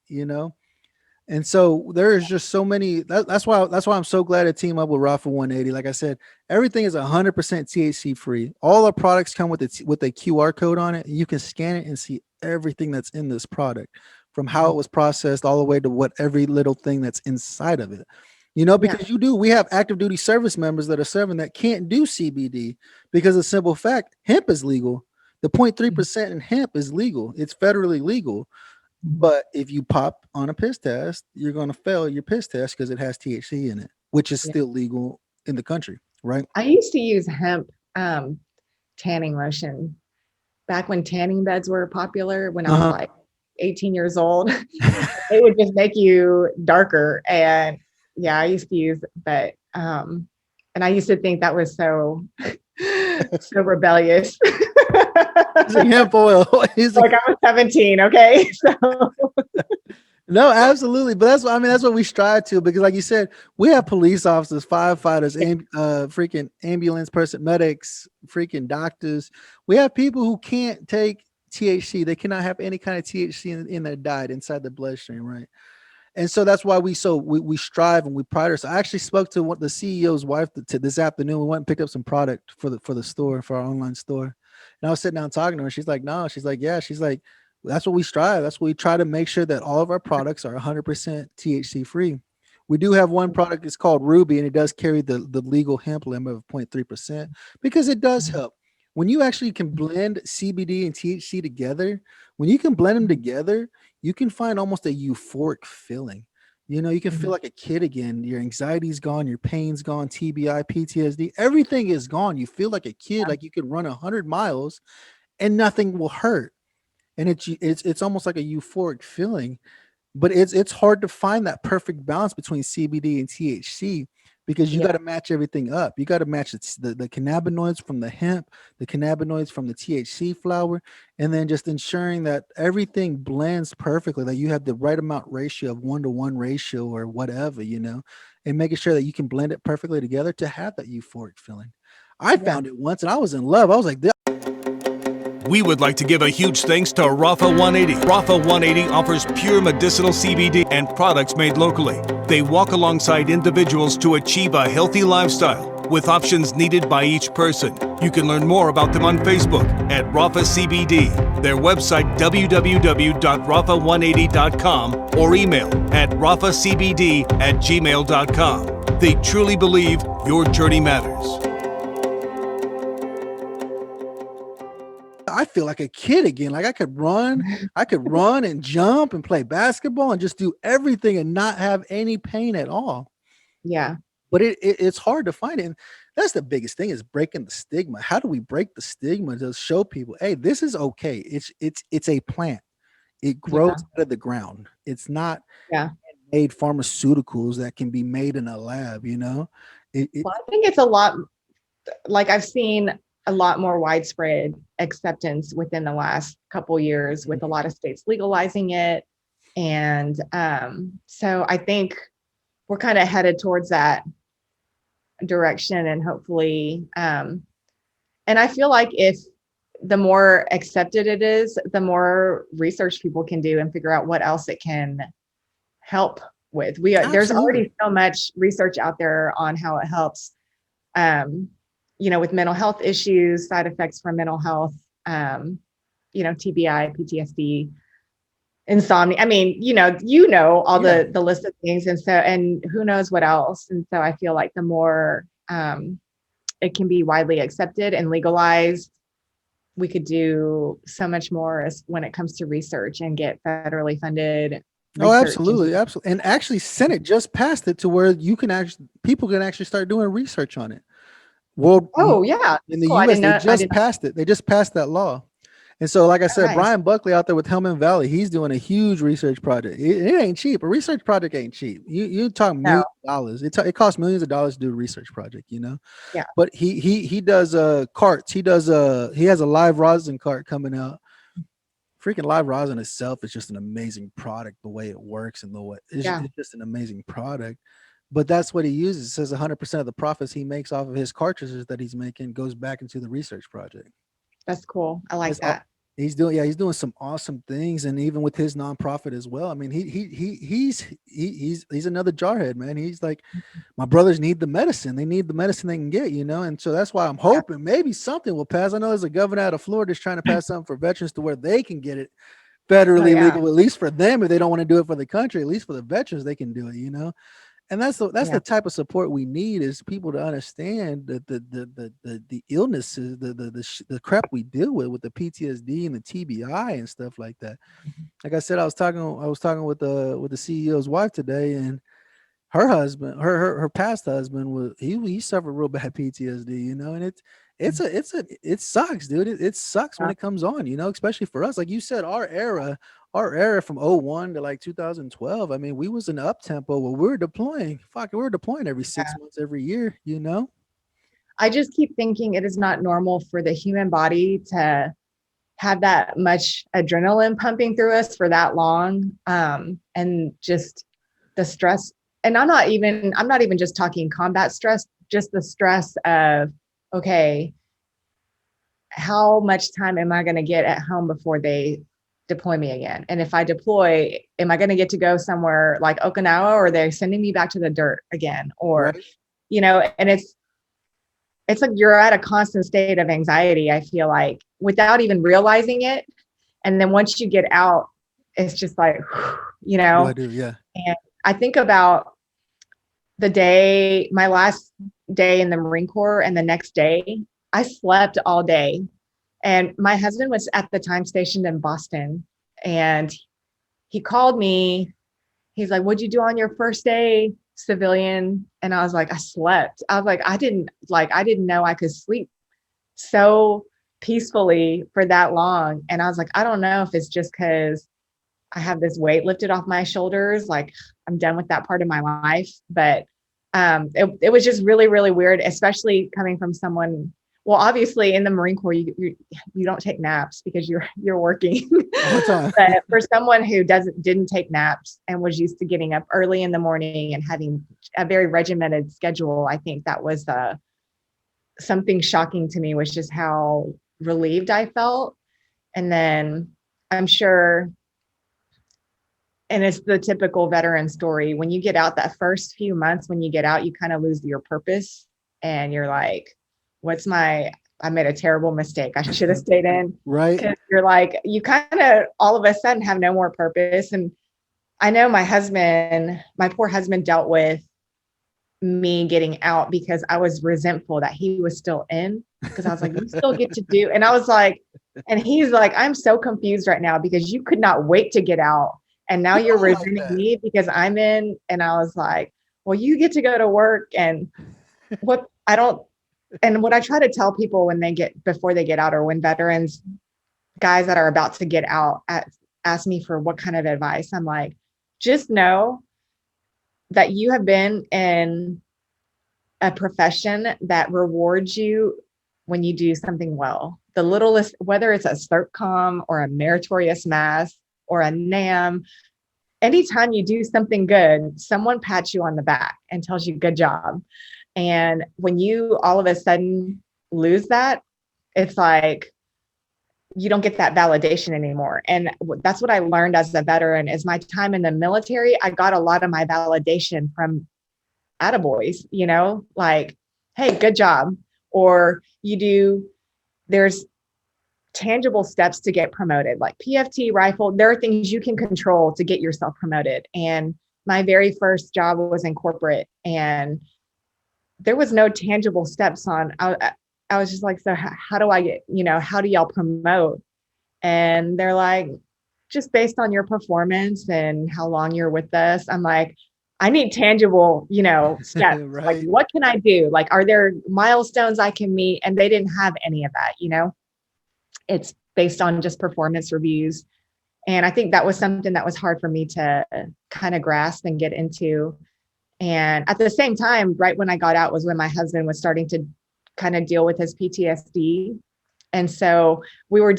And so there is just so many. That's why I'm so glad to team up with Rafa 180. Like I said, everything is 100% THC free. All our products come with a QR code on it. You can scan it and see everything that's in this product, from how it was processed all the way to what every little thing that's inside of it. Because we have active duty service members that are serving that can't do CBD because of the simple fact, hemp is legal. The 0.3% in hemp is legal. It's federally legal. But if you pop on a piss test, you're going to fail your piss test because it has THC in it, which is still legal in the country, right? I used to use hemp tanning lotion back when tanning beds were popular, when I was like 18 years old. It would just make you darker. And I used to use, but and I used to think that was so rebellious. It's like hemp oil. Like I was 17, okay? So no, absolutely. But that's what we strive to, because like you said, we have police officers, firefighters, freaking ambulance person, medics, freaking doctors. We have people who can't take THC. They cannot have any kind of THC in their diet inside the bloodstream, right? And so that's why we strive and we pride ourselves. I actually spoke to the CEO's wife this afternoon. We went and picked up some product for the store, for our online store. And I was sitting down talking to her. She's like, no, she's like, yeah. She's like, that's what we strive. That's what we try to make sure, that all of our products are 100% THC free. We do have one product, it's called Ruby, and it does carry the legal hemp limit of 0.3% because it does help. When you actually can blend CBD and THC together, when you can blend them together, you can find almost a euphoric feeling. You can feel like a kid again. Your anxiety's gone, your pain's gone, TBI, PTSD, everything is gone. You feel like a kid, like you could run 100 miles and nothing will hurt. And it's almost like a euphoric feeling, but it's hard to find that perfect balance between CBD and THC, because you got to match everything up. You got to match the cannabinoids from the hemp, the cannabinoids from the THC flower, and then just ensuring that everything blends perfectly, that you have the right amount ratio of 1-to-1 ratio or whatever, and making sure that you can blend it perfectly together to have that euphoric feeling. I found it once and I was in love. I was like, we would like to give a huge thanks to Rafa 180. Rafa 180 offers pure medicinal CBD and products made locally. They walk alongside individuals to achieve a healthy lifestyle with options needed by each person. You can learn more about them on Facebook at Rafa CBD, their website www.rafa180.com, or email at rafacbd@gmail.com. They truly believe your journey matters. I feel like a kid again. Like I could run and jump and play basketball and just do everything and not have any pain at all. Yeah. but it's hard to find it. And that's the biggest thing, is breaking the stigma. How do we break the stigma to show people, hey, this is okay? It's a plant. It grows out of the ground. It's not made pharmaceuticals that can be made in a lab, you know? Well, I think it's a lot, like I've seen a lot more widespread acceptance within the last couple years with a lot of states legalizing it. And so I think we're kind of headed towards that direction, and hopefully, and I feel like if the more accepted it is, the more research people can do and figure out what else it can help with. There's already so much research out there on how it helps, you know, with mental health issues, side effects from mental health, you know, TBI, PTSD, insomnia. I mean, you know, all the list of things. And so, and who knows what else. And so I feel like the more it can be widely accepted and legalized, we could do so much more as when it comes to research and get federally funded. Oh, absolutely. Absolutely. And actually Senate just passed it to where people can actually start doing research on it. Oh yeah. In the US, they just passed it. They just passed that law. And so, like I said, Brian Buckley out there with Hellman Valley, he's doing a huge research project. It ain't cheap. A research project ain't cheap. You talk millions of dollars. It costs millions of dollars to do a research project, you know? Yeah. But he does carts. He has a live rosin cart coming out. Freaking live rosin itself is just an amazing product, the way it works and the way it's just an amazing product. But that's what he uses. It says 100% of the profits he makes off of his cartridges that he's making goes back into the research project. That's cool. I like that. He's doing some awesome things, and even with his nonprofit as well. I mean, he's another jarhead, man. He's like, my brothers need the medicine. They need the medicine they can get, you know. And so that's why I'm hoping maybe something will pass. I know there's a governor out of Florida that's trying to pass something for veterans to where they can get it federally legal, at least for them. If they don't want to do it for the country, at least for the veterans, they can do it, you know. And that's the type of support we need, is people to understand that the illnesses, the crap we deal with the PTSD and the TBI and stuff like that. Like I said, I was talking with the CEO's wife today, and her husband, her past husband, he suffered real bad PTSD, you know, and it sucks, dude. It sucks when it comes on, you know, especially for us. Like you said, our era from 01 to like 2012, I mean, we was in up tempo where we were deploying every 6 months, every year, you know. I just keep thinking it is not normal for the human body to have that much adrenaline pumping through us for that long, and just the stress. And I'm not even just talking combat stress, just the stress of, okay, how much time am I going to get at home before they deploy me again? And if I deploy, am I going to get to go somewhere like Okinawa, or are they sending me back to the dirt again? Or, you know, and it's like you're at a constant state of anxiety, I feel like, without even realizing it. And then once you get out, it's just like, you know. I do, yeah. And I think about my last day in the Marine Corps, and the next day I slept all day. And my husband was at the time stationed in Boston, and he called me. He's like, "What'd you do on your first day, civilian?" And I was like, "I slept." I was like, I didn't know I could sleep so peacefully for that long. And I was like, I don't know if it's just because I have this weight lifted off my shoulders, like I'm done with that part of my life. But it was just really, really weird, especially coming from someone. Well, obviously in the Marine Corps, you don't take naps because you're working. But for someone who didn't take naps and was used to getting up early in the morning and having a very regimented schedule, I think that was something shocking to me, was just how relieved I felt. And then I'm sure, and it's the typical veteran story, when you get out, that first few months when you get out, you kind of lose your purpose, and you're like, I made a terrible mistake. I should have stayed in. Right. Because you're like, you kind of all of a sudden have no more purpose. And I know my poor husband dealt with me getting out because I was resentful that he was still in, because I was like, you still get to do. And I was like, and he's like, I'm so confused right now because you could not wait to get out. And now you're resenting me because I'm in. And I was like, well, you get to go to work. And what I try to tell people before they get out, or when veterans, guys that are about to get out, ask me for what kind of advice, I'm like, just know that you have been in a profession that rewards you when you do something well. The littlest, whether it's a CERTCOM or a meritorious mass or a NAM, anytime you do something good, someone pats you on the back and tells you good job. And when you all of a sudden lose that, it's like you don't get that validation anymore. And that's what I learned as a veteran. Is my time in the military, I got a lot of my validation from attaboys, like, hey, good job. Or there's tangible steps to get promoted, like PFT, rifle. There are things you can control to get yourself promoted. And my very first job was in corporate, and there was no tangible steps on. I was just like, so how do I get, how do y'all promote? And they're like, just based on your performance and how long you're with us. I'm like, I need tangible, steps. Right. Like, what can I do? Like, are there milestones I can meet? And they didn't have any of that, It's based on just performance reviews. And I think that was something that was hard for me to kind of grasp and get into. And at the same time, right when I got out was when my husband was starting to kind of deal with his PTSD. And so we were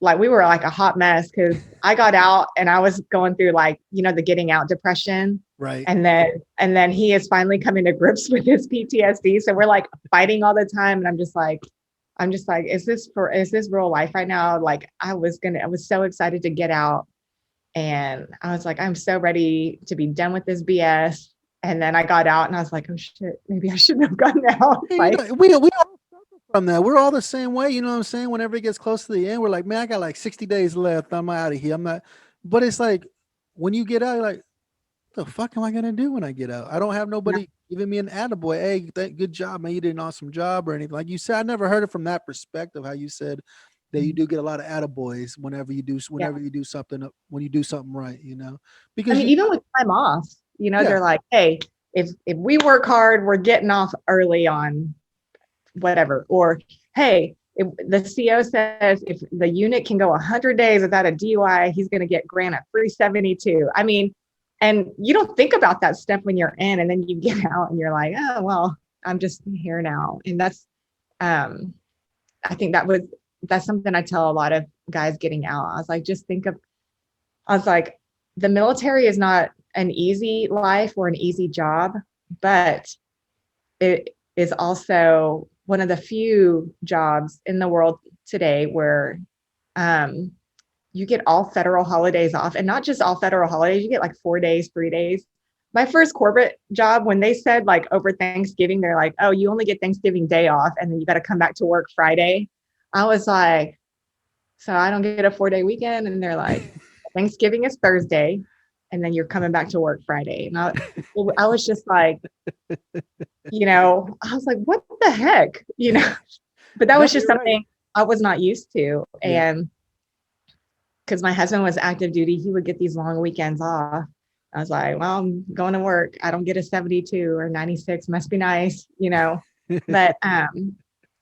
like a hot mess, because I got out and I was going through the getting out depression. Right. And then he is finally coming to grips with his PTSD. So we're like fighting all the time. And I'm just like, is this real life right now? Like I was so excited to get out. And I was like, I'm so ready to be done with this BS. And then I got out and I was like, oh shit, maybe I shouldn't have gotten out. We all suffer from that. We're all the same way. You know what I'm saying? Whenever it gets close to the end, we're like, man, I got like 60 days left. I'm out of here. I'm not, but it's like, when you get out, you're like, what the fuck am I going to do when I get out? I don't have nobody giving me an attaboy. Hey, good job, man. You did an awesome job or anything. Like you said, I never heard it from that perspective, how you said that you do get a lot of attaboys whenever you do something, when you do something right, because even with time off, they're like, hey, if we work hard, we're getting off early on whatever. Or, hey, if the CO says if the unit can go 100 days without a DUI, he's going to get granted free 72. I mean, and you don't think about that stuff when you're in, and then you get out and you're like, oh, well, I'm just here now. And that's, I think that's something I tell a lot of guys getting out. I was like, the military is not an easy life or an easy job, but it is also one of the few jobs in the world today where you get all federal holidays off, and not just all federal holidays, you get like 4 days, 3 days. My first corporate job, when they said like over Thanksgiving, they're like, oh, you only get Thanksgiving Day off and then you got to come back to work Friday. I was like, so I don't get a 4-day weekend? And they're like, Thanksgiving is Thursday and then you're coming back to work Friday. And I was just like, I was like, what the heck, but that was just something I was not used to. And because my husband was active duty, he would get these long weekends off. I was like, well, I'm going to work. I don't get a 72 or 96, must be nice, but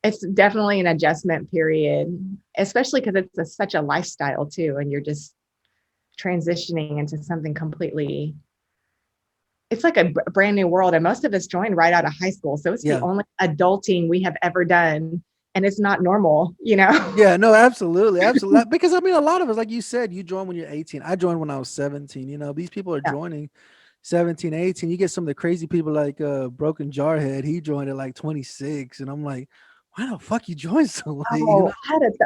it's definitely an adjustment period, especially because it's such a lifestyle too. And you're just transitioning into something completely, it's like a brand new world. And most of us joined right out of high school. So it's the only adulting we have ever done. And it's not normal, Yeah, no, absolutely. Absolutely. Because I mean, a lot of us, like you said, you joined when you're 18. I joined when I was 17. These people are joining 17, 18. You get some of the crazy people like Broken Jarhead. He joined at like 26. And I'm like, why the fuck you joined so late?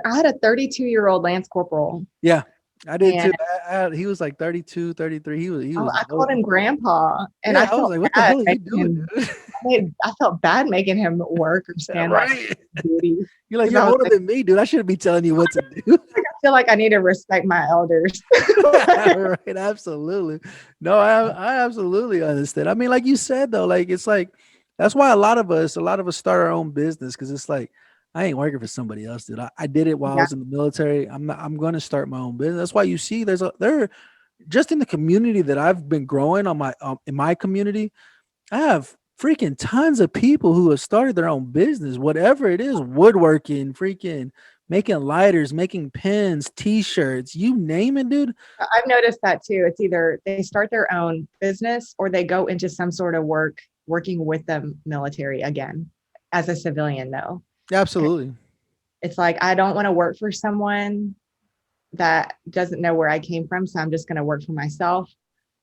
I had a 32-year-old Lance Corporal. Yeah, I did too. He was like 32, 33. He was I called him Grandpa. And I was like, what the hell are you doing, dude? I felt bad making him work or stand right duty. You're like, you're older than me, dude. I shouldn't be telling you what to do. I feel like I need to respect my elders. Right, absolutely. No, I absolutely understand. I mean, like you said though, like it's like that's why a lot of us start our own business, because it's like, I ain't working for somebody else, dude. I did it while I was in the military. I'm going to start my own business. That's why you see there just in the community that I've been growing in my community. I have freaking tons of people who have started their own business, whatever it is, woodworking, freaking making lighters, making pens, t-shirts, you name it, dude. I've noticed that too. It's either they start their own business or they go into some sort of working with the military again as a civilian though. Absolutely. It's like, I don't want to work for someone that doesn't know where I came from. So I'm just going to work for myself,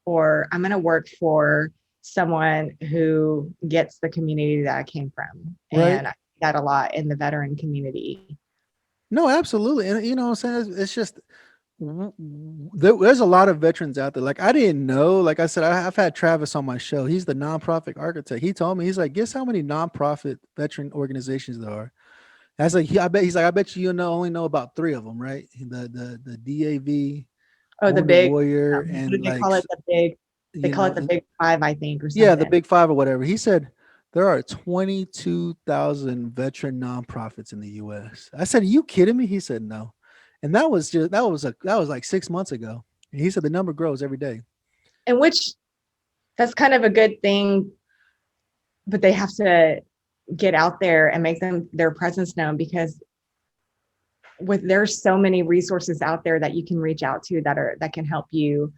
or I'm going to work for someone who gets the community that I came from. Right. And I see that a lot in the veteran community. No, absolutely. And you know what I'm saying? It's just there's a lot of veterans out there. Like I didn't know, like I said, I've had Travis on my show. He's the nonprofit architect. He told me, he's like, guess how many nonprofit veteran organizations there are? I was like, I bet you only know about 3 of them, right? The DAV, Oh, the Wounded big Warrior, what and do they like call it? They you call know, it the big 5, I think, or something. yeah, the big 5 or whatever. He said there are 22,000 veteran nonprofits in the U.S. I said, are you kidding me? He said no, and that was like 6 months ago. And he said the number grows every day. And which, that's kind of a good thing, but they have to get out there and make their presence known, because there's so many resources out there that you can reach out to that can help you.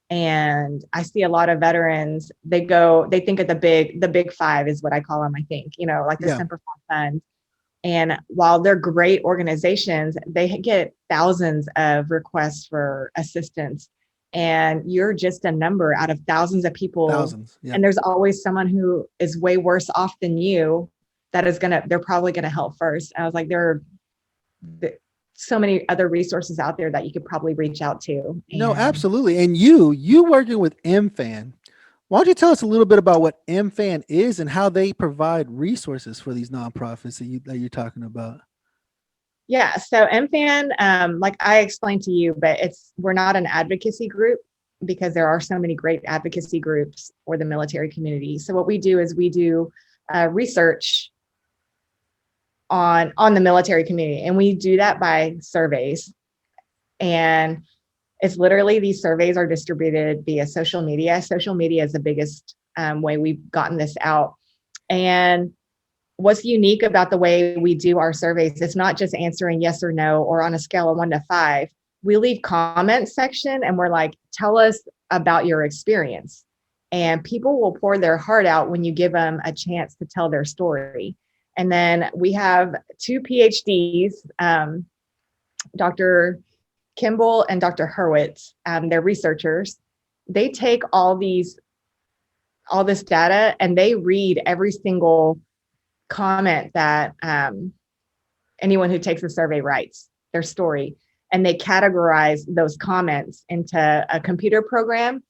And I see a lot of veterans, they think of the big 5 is what I call them, I think, like the Semper Fi Fund. And while they're great organizations, they get thousands of requests for assistance. And you're just a number out of thousands of people. Thousands, yeah. And there's always someone who is way worse off than you they're probably going to help first. And I was like, there are so many other resources out there that you could probably reach out to. No, absolutely. And you working with Mfan, why don't you tell us a little bit about what Mfan is and how they provide resources for these nonprofits that you're talking about? Yeah, so Mfan, like I explained to you, but we're not an advocacy group, because there are so many great advocacy groups for the military community. So what we do is we do research on the military community, and we do that by surveys. And it's literally, these surveys are distributed via social media. Social media is the biggest way we've gotten this out. And what's unique about the way we do our surveys, it's not just answering yes or no, or on a scale of 1 to 5. We leave comment section and we're like, tell us about your experience. And people will pour their heart out when you give them a chance to tell their story. And then we have 2 PhDs, Dr. Kimball and Dr. Hurwitz. They're researchers. They take all this data and they read every single comment that anyone who takes a survey writes, their story. And they categorize those comments into a computer program.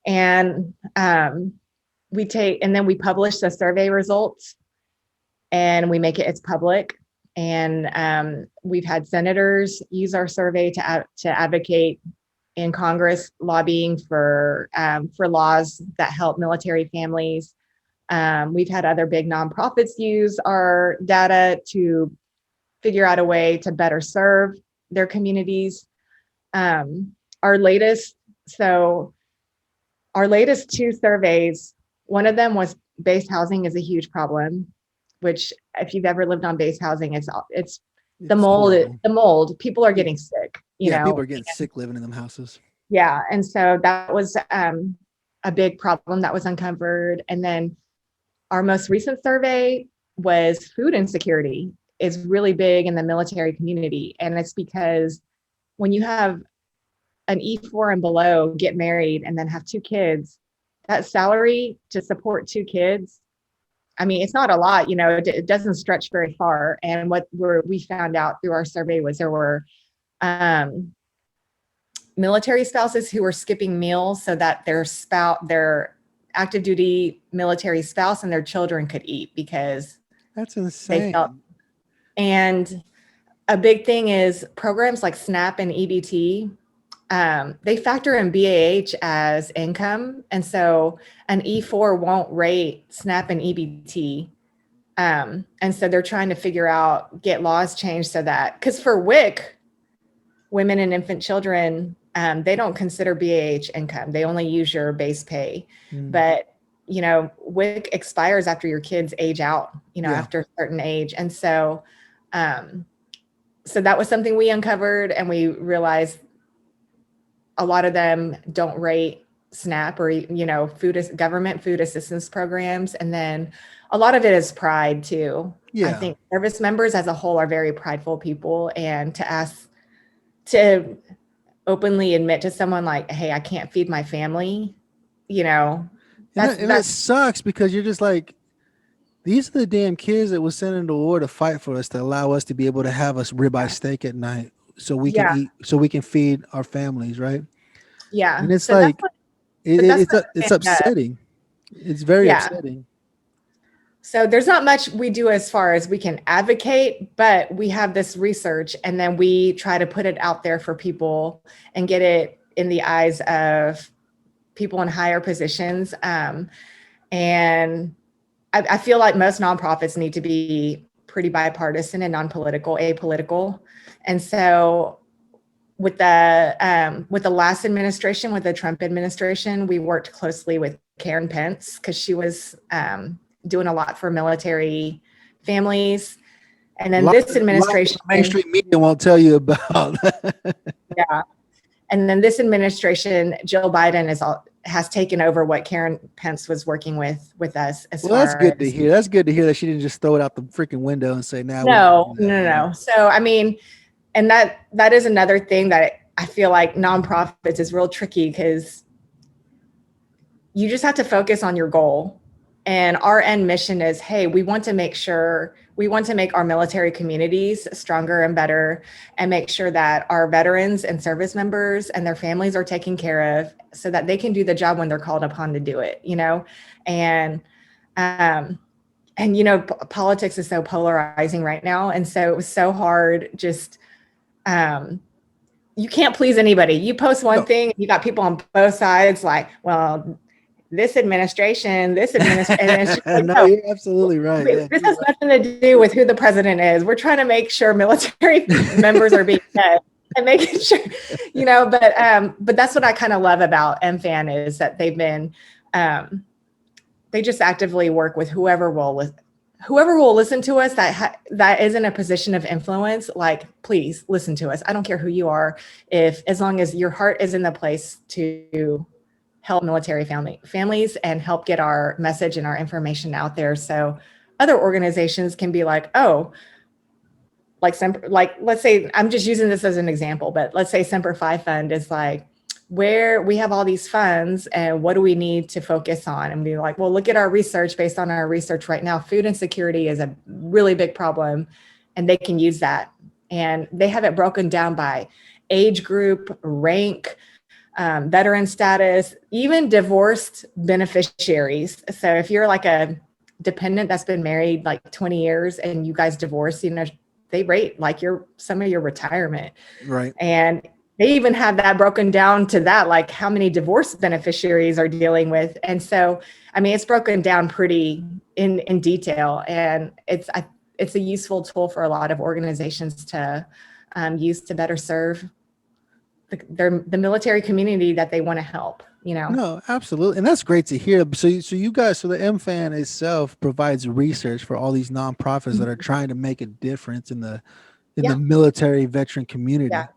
And then we publish the survey results, and we make it's public. And we've had senators use our survey to advocate in Congress, lobbying for laws that help military families. We've had other big nonprofits use our data to figure out a way to better serve their communities. Our latest 2 surveys, one of them was base housing is a huge problem, which if you've ever lived on base housing, it's the mold. Horrible. The mold. People are getting sick. You know, people are getting sick living in them houses. Yeah, and so that was a big problem that was uncovered. And then our most recent survey was food insecurity is really big in the military community, and it's because when you have an E4 and below get married and then have 2 kids, that salary to support 2 kids, I mean, it's not a lot, it doesn't stretch very far. And what we found out through our survey was there were military spouses who were skipping meals so that their active duty military spouse and their children could eat, because that's insane. And a big thing is programs like SNAP and EBT, they factor in BAH as income. And so an E4 won't rate SNAP and EBT. And so they're trying to get laws changed so that, because for WIC, women and infant children, they don't consider BAH income. They only use your base pay. But you know, WIC expires after your kids age out, you know, Yeah. after a certain age. And so, so that was something we uncovered, and we realized a lot of them don't rate SNAP or, you know, government food assistance programs. And then a lot of it is pride too. Yeah. I think service members as a whole are very prideful people, and to openly admit to someone like, hey, I can't feed my family, you know, that sucks, because you're just like, these are the damn kids that was sent into war to fight for us, to allow us to be able to have us ribeye steak at night, so we can eat, so we can feed our families, right? Yeah. And it's so like, it's it's upsetting. It's very upsetting. So there's not much we do as far as we can advocate, but we have this research, and then we try to put it out there for people and get it in the eyes of people in higher positions. And I feel like most nonprofits need to be pretty bipartisan and non-political, apolitical. And so with the last administration, with the Trump administration, we worked closely with Karen Pence, because she was doing a lot for military families. And then this administration, mainstream media won't tell you about. Yeah. And then this administration, Jill Biden has taken over what Karen Pence was working with us. That's good to hear. That's good to hear that she didn't just throw it out the freaking window and say, No. So, I mean, and that is another thing that I feel like nonprofits is real tricky, because you just have to focus on your goal. And our end mission is, hey, we want to make our military communities stronger and better, and make sure that our veterans and service members and their families are taken care of, so that they can do the job when they're called upon to do it, you know? And you know, politics is so polarizing right now. And so it was so hard, just, you can't please anybody. You post one thing, you got people on both sides like, well, this administration, and it's just like, no, you're absolutely right. This has nothing to do with who the president is. We're trying to make sure military members are being fed and making sure, you know, but that's what I kind of love about Mfan, is that they've been, they just actively work with whoever will listen to us, that is in a position of influence. Like, please listen to us. I don't care who you are, as long as your heart is in the place to help military families and help get our message and our information out there, so other organizations can be like, oh, like let's say, I'm just using this as an example, but let's say Semper Fi Fund is like, where we have all these funds, and what do we need to focus on? And be like, well, look at our research. Based on our research right now, food insecurity is a really big problem, and they can use that. And they have it broken down by age group, rank, veteran status, even divorced beneficiaries. So if you're like a dependent that's been married like 20 years and you guys divorce, you know, they rate like some of your retirement. Right. And they even have that broken down to that, like how many divorce beneficiaries are dealing with. And so, I mean, it's broken down pretty in detail, and it's a useful tool for a lot of organizations to use to better serve the military community that they want to help, you know? No, absolutely. And that's great to hear. So you guys, so the Mfan itself provides research for all these nonprofits that are trying to make a difference in the military veteran community. Yeah.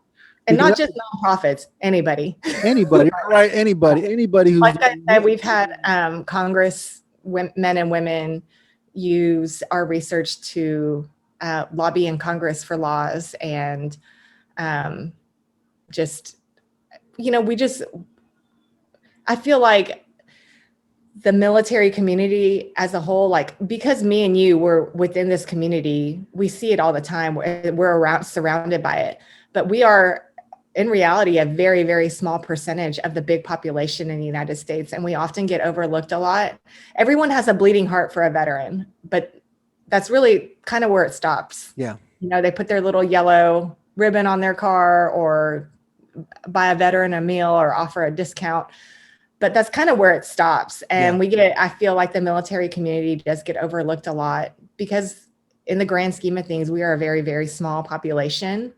And not just nonprofits, anybody, right? Anybody who's, like I said, we've had Congress, men and women use our research to lobby in Congress for laws, and just, you know, I feel like the military community as a whole, like, because me and you were within this community, we see it all the time. We're surrounded by it, but we are in reality a very, very small percentage of the big population in the United States. And we often get overlooked a lot. Everyone has a bleeding heart for a veteran, but that's really kind of where it stops. Yeah. You know, they put their little yellow ribbon on their car, or buy a veteran a meal, or offer a discount, but that's kind of where it stops. And I feel like the military community does get overlooked a lot, because in the grand scheme of things, we are a very, very small population.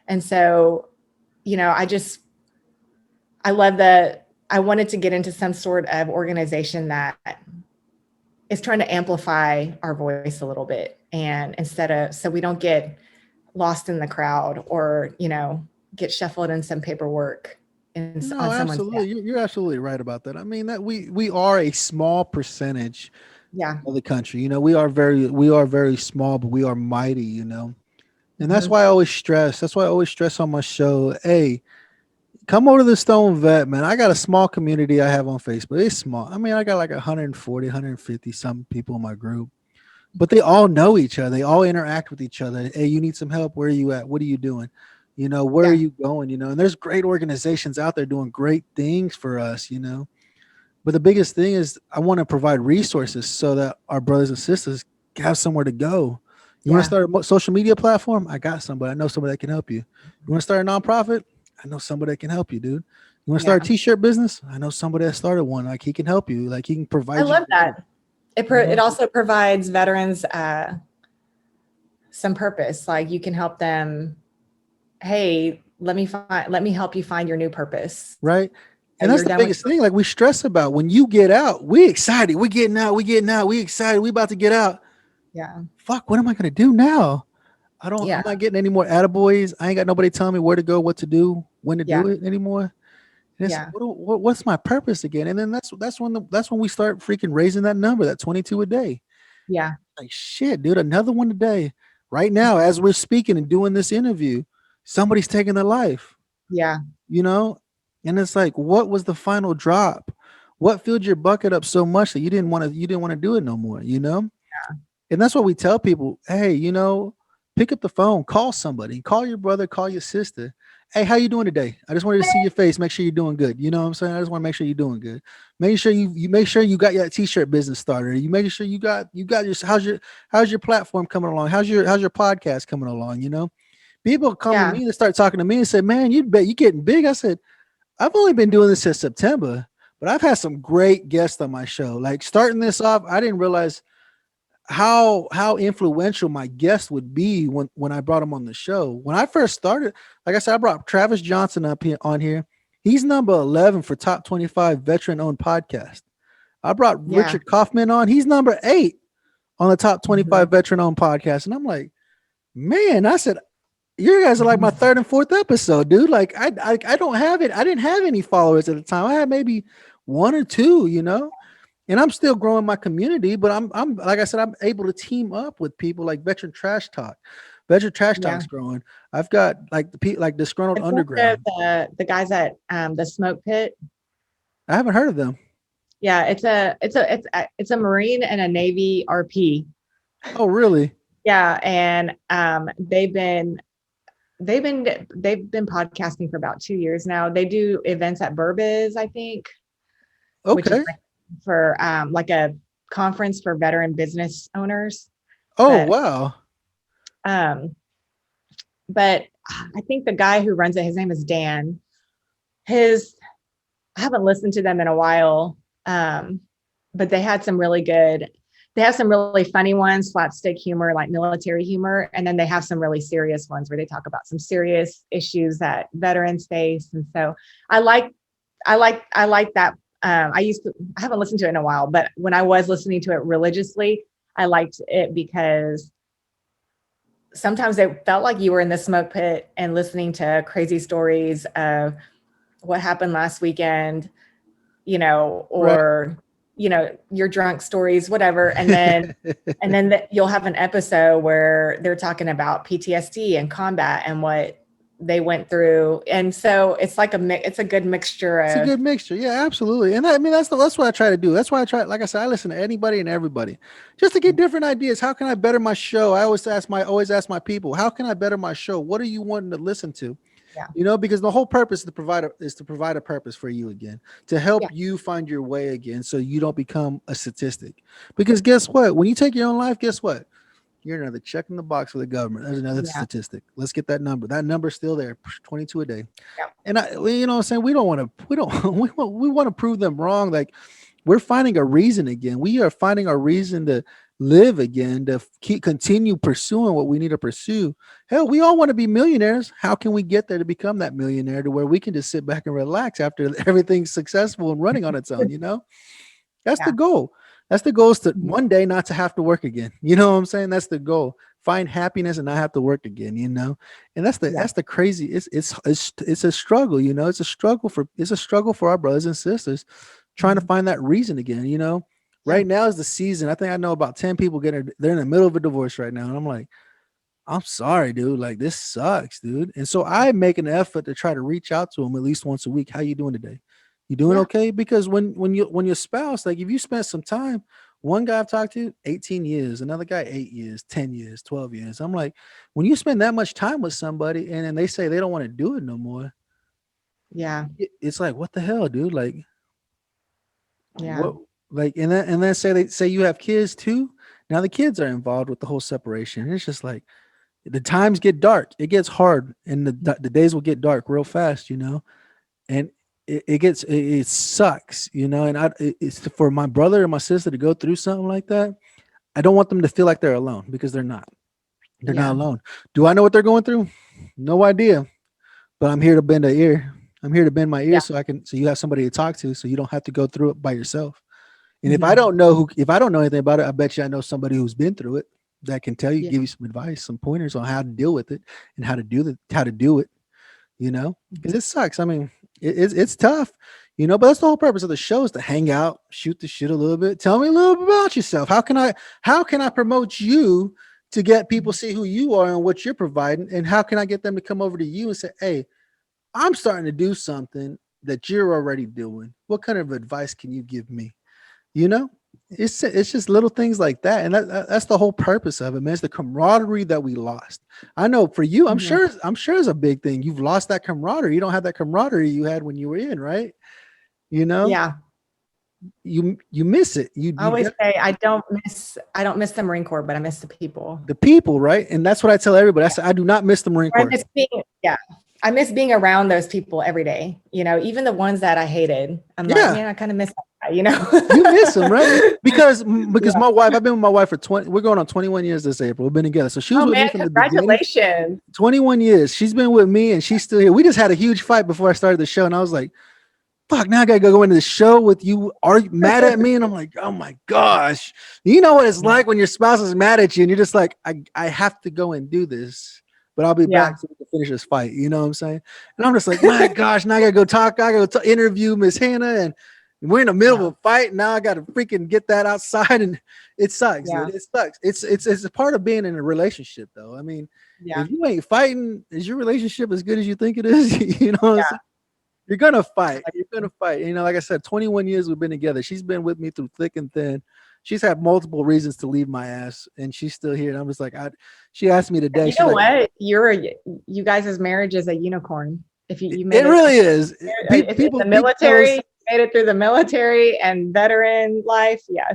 And so, you know, I love I wanted to get into some sort of organization that is trying to amplify our voice a little bit, and so we don't get lost in the crowd or, get shuffled in some paperwork on No, someone's desk. absolutely. You're absolutely right about that. I mean, that we are a small percentage Yeah. of the country. We are very small, but we are mighty, And that's Mhm. why I always stress. That's why I always stress on my show. Hey, come over to the Stone Vet, man. I got a small community I have on Facebook. It's small. I mean, I got like 140, 150 some people in my group, but they all know each other. They all interact with each other. Hey, you need some help? Where are you at? What are you doing? Where are Yeah. you going? And there's great organizations out there doing great things for us, But the biggest thing is I want to provide resources so that our brothers and sisters have somewhere to go. You want to Yeah. start a social media platform? I got somebody. I know somebody that can help you. You want to start a nonprofit? I know somebody that can help you, dude. You want to start a Yeah. t-shirt business? I know somebody that started one. Like he can help you. Like he can provide I you. love that. It Mhm. also provides veterans some purpose. Like you can help them. Hey, let me help you find your new purpose. Right. So And that's you're the done with. biggest thing. Like we stress about when you get out, we excited. We getting out. We excited. We about to get out. Yeah. Fuck, what am I going to do now? Yeah. I'm not getting any more attaboys. I ain't got nobody telling me where to go, what to do, when to Yeah. do it anymore. And it's Yeah. what's my purpose again? And then that's when we start freaking raising that number, that 22 a day. Yeah. Like shit, dude, another one a day. Right now, as we're speaking and doing this interview, somebody's taking their life. Yeah. And it's like, what was the final drop? What filled your bucket up so much that you didn't want to do it no more, And that's what we tell people. Hey, pick up the phone, call somebody, call your brother, call your sister. Hey, how you doing today? I just wanted to see your face, make sure you're doing good. You know what I'm saying? I just want to make sure you're doing good. Make sure you make sure you got your t-shirt business started. You make sure you got your how's your platform coming along? How's your podcast coming along? People come to Yeah. me and start talking to me and say, man, you bet you getting big. I said, I've only been doing this since September, but I've had some great guests on my show. Like starting this off, I didn't realize how influential my guest would be when I brought him on the show. When I first started, like I said, I brought Travis Johnson on here. He's number 11 for top 25 veteran-owned podcast. I brought Yeah. Richard Kaufman on. He's number 8 on the top 25 Mhm. veteran-owned podcast. And I'm like, man, I said, you guys are like my 3rd and 4th episode, dude. Like I don't have it. I didn't have any followers at the time. I had maybe 1 or 2, and I'm still growing my community, but I'm like I said, I'm able to team up with people like Veteran Trash Talk. Veteran Trash Yeah. Talk's growing. I've got like like Disgruntled It's Underground. the guys at the smoke pit. I haven't heard of them. Yeah, it's a Marine and a Navy RP. Oh, really? Yeah, and they've been podcasting for about 2 years now. They do events at Burbiz, I think, which is Okay. for like a conference for veteran business owners. Oh, But, wow. But I think the guy who runs it, his name is Dan. I haven't listened to them in a while, but they have some really funny ones, slapstick humor, like military humor. And then they have some really serious ones where they talk about some serious issues that veterans face. And so I like that. I haven't listened to it in a while, but when I was listening to it religiously, I liked it because sometimes it felt like you were in the smoke pit and listening to crazy stories of what happened last weekend, or, your drunk stories, whatever. And then you'll have an episode where they're talking about PTSD and combat and what they went through. And so it's like it's a good mixture of. It's a good mixture. Yeah, absolutely. And that's what I try to do. That's why I try, like I said, I listen to anybody and everybody just to get different ideas. How can I better my show? I always ask my people, how can I better my show? What are you wanting to listen to? Yeah. Because the whole purpose is to provide a purpose for you again, to help Yeah. you find your way again, so you don't become a statistic. Because guess what? When you take your own life, guess what? You're another check in the box for the government. There's another statistic. Let's get that number. That number's still there, 22 a day. Yeah. And what I'm saying, we want to prove them wrong. Like we're finding a reason again. We are finding a reason to live again, to continue pursuing what we need to pursue. Hell, we all want to be millionaires. How can we get there to become that millionaire to where we can just sit back and relax after everything's successful and running on its own? That's the goal. That's the goal, is to one day not to have to work again. You know what I'm saying? That's the goal. Find happiness and not have to work again, and that's the crazy. It's a struggle, it's a struggle for our brothers and sisters trying to find that reason again. Right now is the season. I think I know about 10 people they're in the middle of a divorce right now. And I'm like, I'm sorry, dude. Like, this sucks, dude. And so I make an effort to try to reach out to them at least once a week. How you doing today? You doing okay? Because when your spouse, like, if you spent some time, one guy I've talked to 18 years, another guy 8 years, 10 years, 12 years. I'm like, when you spend that much time with somebody and then they say they don't want to do it no more. Yeah. It's like, what the hell, dude? Like, yeah. Like, and then say you have kids too. Now the kids are involved with the whole separation. It's just like the times get dark. It gets hard, and the days will get dark real fast, and it sucks, and it's for my brother and my sister to go through something like that. I don't want them to feel like they're alone, because they're not. They're not alone. Do I know what they're going through? No idea, but I'm here to bend an ear. I'm here to bend my ear so you have somebody to talk to, so you don't have to go through it by yourself. And if I don't know anything about it, I bet you I know somebody who's been through it that can tell you, give you some advice, some pointers on how to deal with it and how to do it, because it sucks. I mean, it's tough, but that's the whole purpose of the show, is to hang out, shoot the shit a little bit. Tell me a little bit about yourself. How can I promote you to get people see who you are and what you're providing? And how can I get them to come over to you and say, hey, I'm starting to do something that you're already doing. What kind of advice can you give me? It's just little things like that. And that's the whole purpose of it, man. It's the camaraderie that we lost. I know for you, I'm sure it's a big thing. You've lost that camaraderie. You don't have that camaraderie you had when you were in, right? Yeah. You miss it. I always say I don't miss the Marine Corps, but I miss the people. The people, right? And that's what I tell everybody. I say, I do not miss the Marine Corps. I miss being around those people every day. Even the ones that I hated. I'm like, man, I kind of miss that. You miss them, right? Because my wife, I've been with my wife for we're going on 21 years this April. We've been together. So she was with me from the beginning. Congratulations. 21 years. She's been with me and she's still here. We just had a huge fight before I started the show. And I was like, fuck, now I gotta go into the show with you. Are you mad at me? And I'm like, oh my gosh. You know what it's like when your spouse is mad at you and you're just like, I have to go and do this, but I'll be back so we can finish this fight. You know what I'm saying? And I'm just like, my gosh, now I gotta go talk. I gotta go interview Miss Hana, and we're in the middle of a fight. Now I got to freaking get that outside, and it sucks. Dude. It sucks. It's a part of being in a relationship, though. I mean, if you ain't fighting, is your relationship as good as you think it is? What I'm saying? You're gonna fight. You're gonna fight. Like I said, 21 years we've been together. She's been with me through thick and thin. She's had multiple reasons to leave my ass, and she's still here. And I'm just like, she asked me today. You know what? You guys' marriage is a unicorn. If you made it really is. People, the military. Made it through the military and veteran life. Yeah,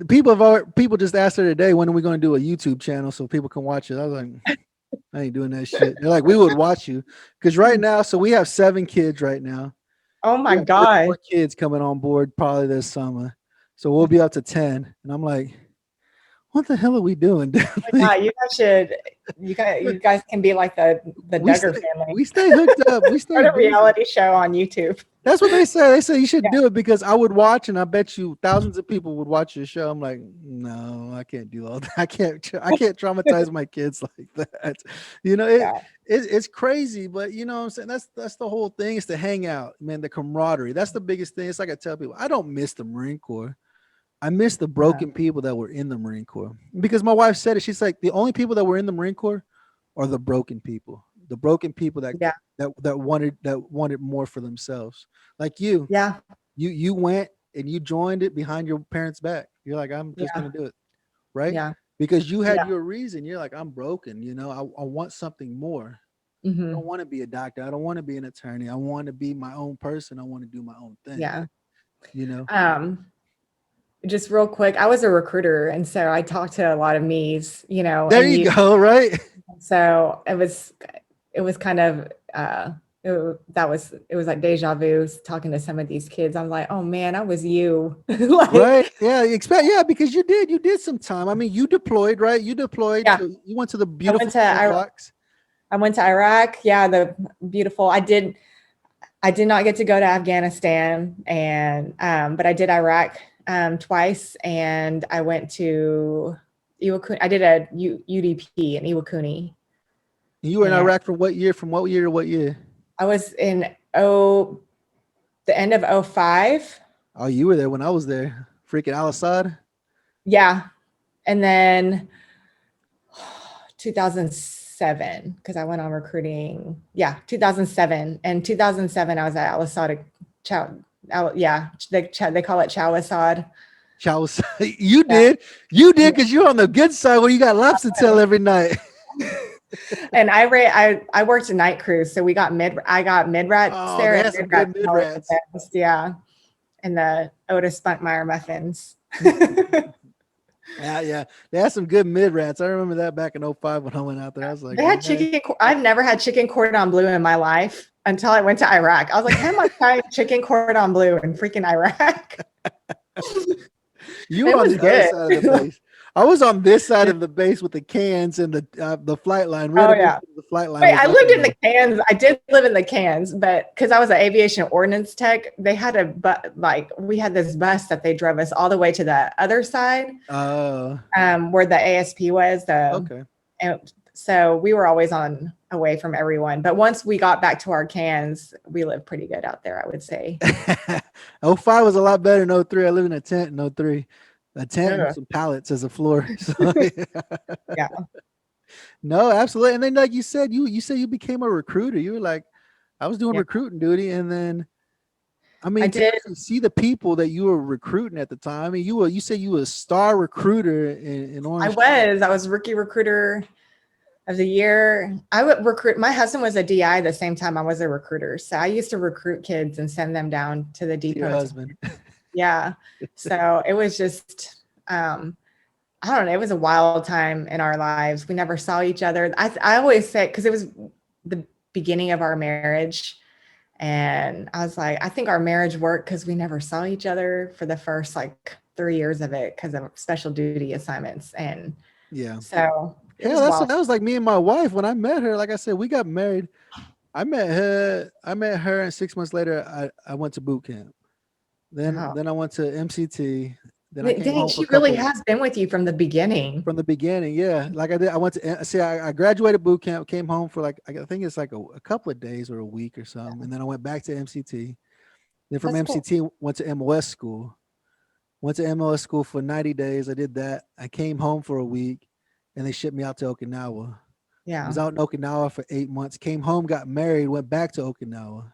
people just asked her today, when are we going to do a YouTube channel so people can watch it? I was like, I ain't doing that shit. They're like, we would watch you, because right now, so we have 7 kids right now. Oh my god, 4 kids coming on board probably this summer, so we'll be up to 10. And I'm like, what the hell are we doing? You guys can be like the Duggar family. We stay hooked up. We start a reality show on YouTube. That's what they say. They say you should do it, because I would watch, and I bet you thousands of people would watch your show. I'm like, no, I can't do all that. I can't traumatize my kids like that. It's crazy, but you know what I'm saying? That's the whole thing, is to hang out, man. The camaraderie. That's the biggest thing. It's like I tell people, I don't miss the Marine Corps. I miss the broken people that were in the Marine Corps, because my wife said it. She's like, the only people that were in the Marine Corps are the broken people that wanted more for themselves. Like you, you went and you joined it behind your parents' back. You're like, I'm just going to do it. Right. Yeah. Because you had your reason. You're like, I'm broken. I want something more. Mm-hmm. I don't want to be a doctor. I don't want to be an attorney. I want to be my own person. I want to do my own thing. Yeah. Just real quick, I was a recruiter, and so I talked to a lot of me's, There you go, right? So it was kind of it was like deja vu talking to some of these kids. I'm like, oh man, I was you. Like, Right. Yeah. Yeah. Because you did some time. I mean, you deployed, right? You deployed. Yeah. You went to the beautiful blocks. I went to Iraq. Yeah. The beautiful, I did not get to go to Afghanistan but I did Iraq twice, and I went to Iwakuni. I did a UDP in Iwakuni. You were in Iraq for what year? From what year to what year? I was in the end of 2005. Oh, you were there when I was there. Freaking Al-Assad. Yeah. And then 2007, because I went on recruiting. Yeah, 2007. And 2007, I was at Al-Assad. They call it Chow Assad. You did because you're on the good side where you got lobster tail every night. And I worked a night cruise, so I got mid-rats there. They had some good mid-rats. Yeah, and the Otis Spunkmeyer muffins. Yeah, they had some good mid-rats. I remember that back in 2005 when I went out there. I was like, they had chicken. I've never had chicken cordon bleu in my life until I went to Iraq. I was like, how am I trying chicken cordon bleu in freaking Iraq? You were on the other side of the base. I was on this side of the base with the cans and the flight line. The flight line. Wait, I lived in the cans. I did live in the cans, but because I was an aviation ordnance tech, they had we had this bus that they drove us all the way to the other side, where the ASP was. And so we were always away from everyone. But once we got back to our cans, we lived pretty good out there, I would say. 2005 was a lot better than 2003. I lived in a tent in 2003. A tent with some pallets as a floor. So, yeah. No, absolutely. And then, like you said, you became a recruiter. You were like, I was doing recruiting duty, and then, I mean, I did see the people that you were recruiting at the time. I mean, you said you were a star recruiter in Orange. I was rookie recruiter of the year. I would recruit. My husband was a DI the same time I was a recruiter, so I used to recruit kids and send them down to the depot. Your husband. Yeah. So it was just, I don't know. It was a wild time in our lives. We never saw each other. I always say, because it was the beginning of our marriage. And I was like, I think our marriage worked because we never saw each other for the first 3 years of it because of special duty assignments. And so that was like me and my wife. When I met her, like I said, we got married. I met her and 6 months later, I went to boot camp. Then I went to MCT. Then I came home she really has been with you from the beginning. From the beginning, yeah. Like I did. I went to I graduated boot camp, came home for I think it's like a couple of days or a week or something, and then I went back to MCT. Then from MCT went to MOS school. Went to MOS school for 90 days. I did that. I came home for a week, and they shipped me out to Okinawa. Yeah, I was out in Okinawa for 8 months. Came home, got married, went back to Okinawa.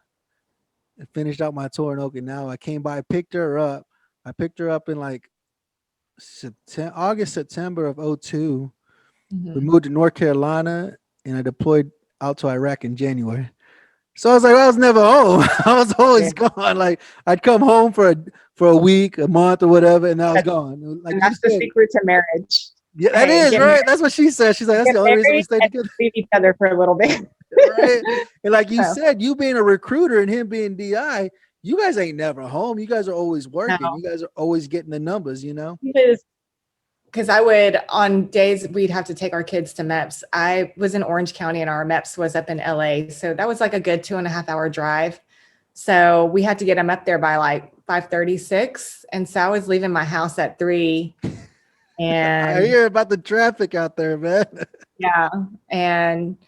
I finished out my tour in Okinawa. I came by, picked her up. I picked her up in August, September of 2002. Mm-hmm. We moved to North Carolina, and I deployed out to Iraq in January. So I was like, I was never home. I was always gone. Like I'd come home for a week, a month, or whatever, and I was gone. Like that's the secret to marriage. Yeah, that is right. Married. That's what she said. She's like, that's the only reason we stay together. Leave each other for a little bit. Right. And like you said, you being a recruiter and him being DI, you guys ain't never home. You guys are always working. No. You guys are always getting the numbers, you know? Because I would, on days we'd have to take our kids to MEPS. I was in Orange County and our MEPS was up in LA. So that was like a good 2.5 hour drive. So we had to get them up there by 5:36. And so I was leaving my house at 3. And I hear about the traffic out there, man. Yeah. And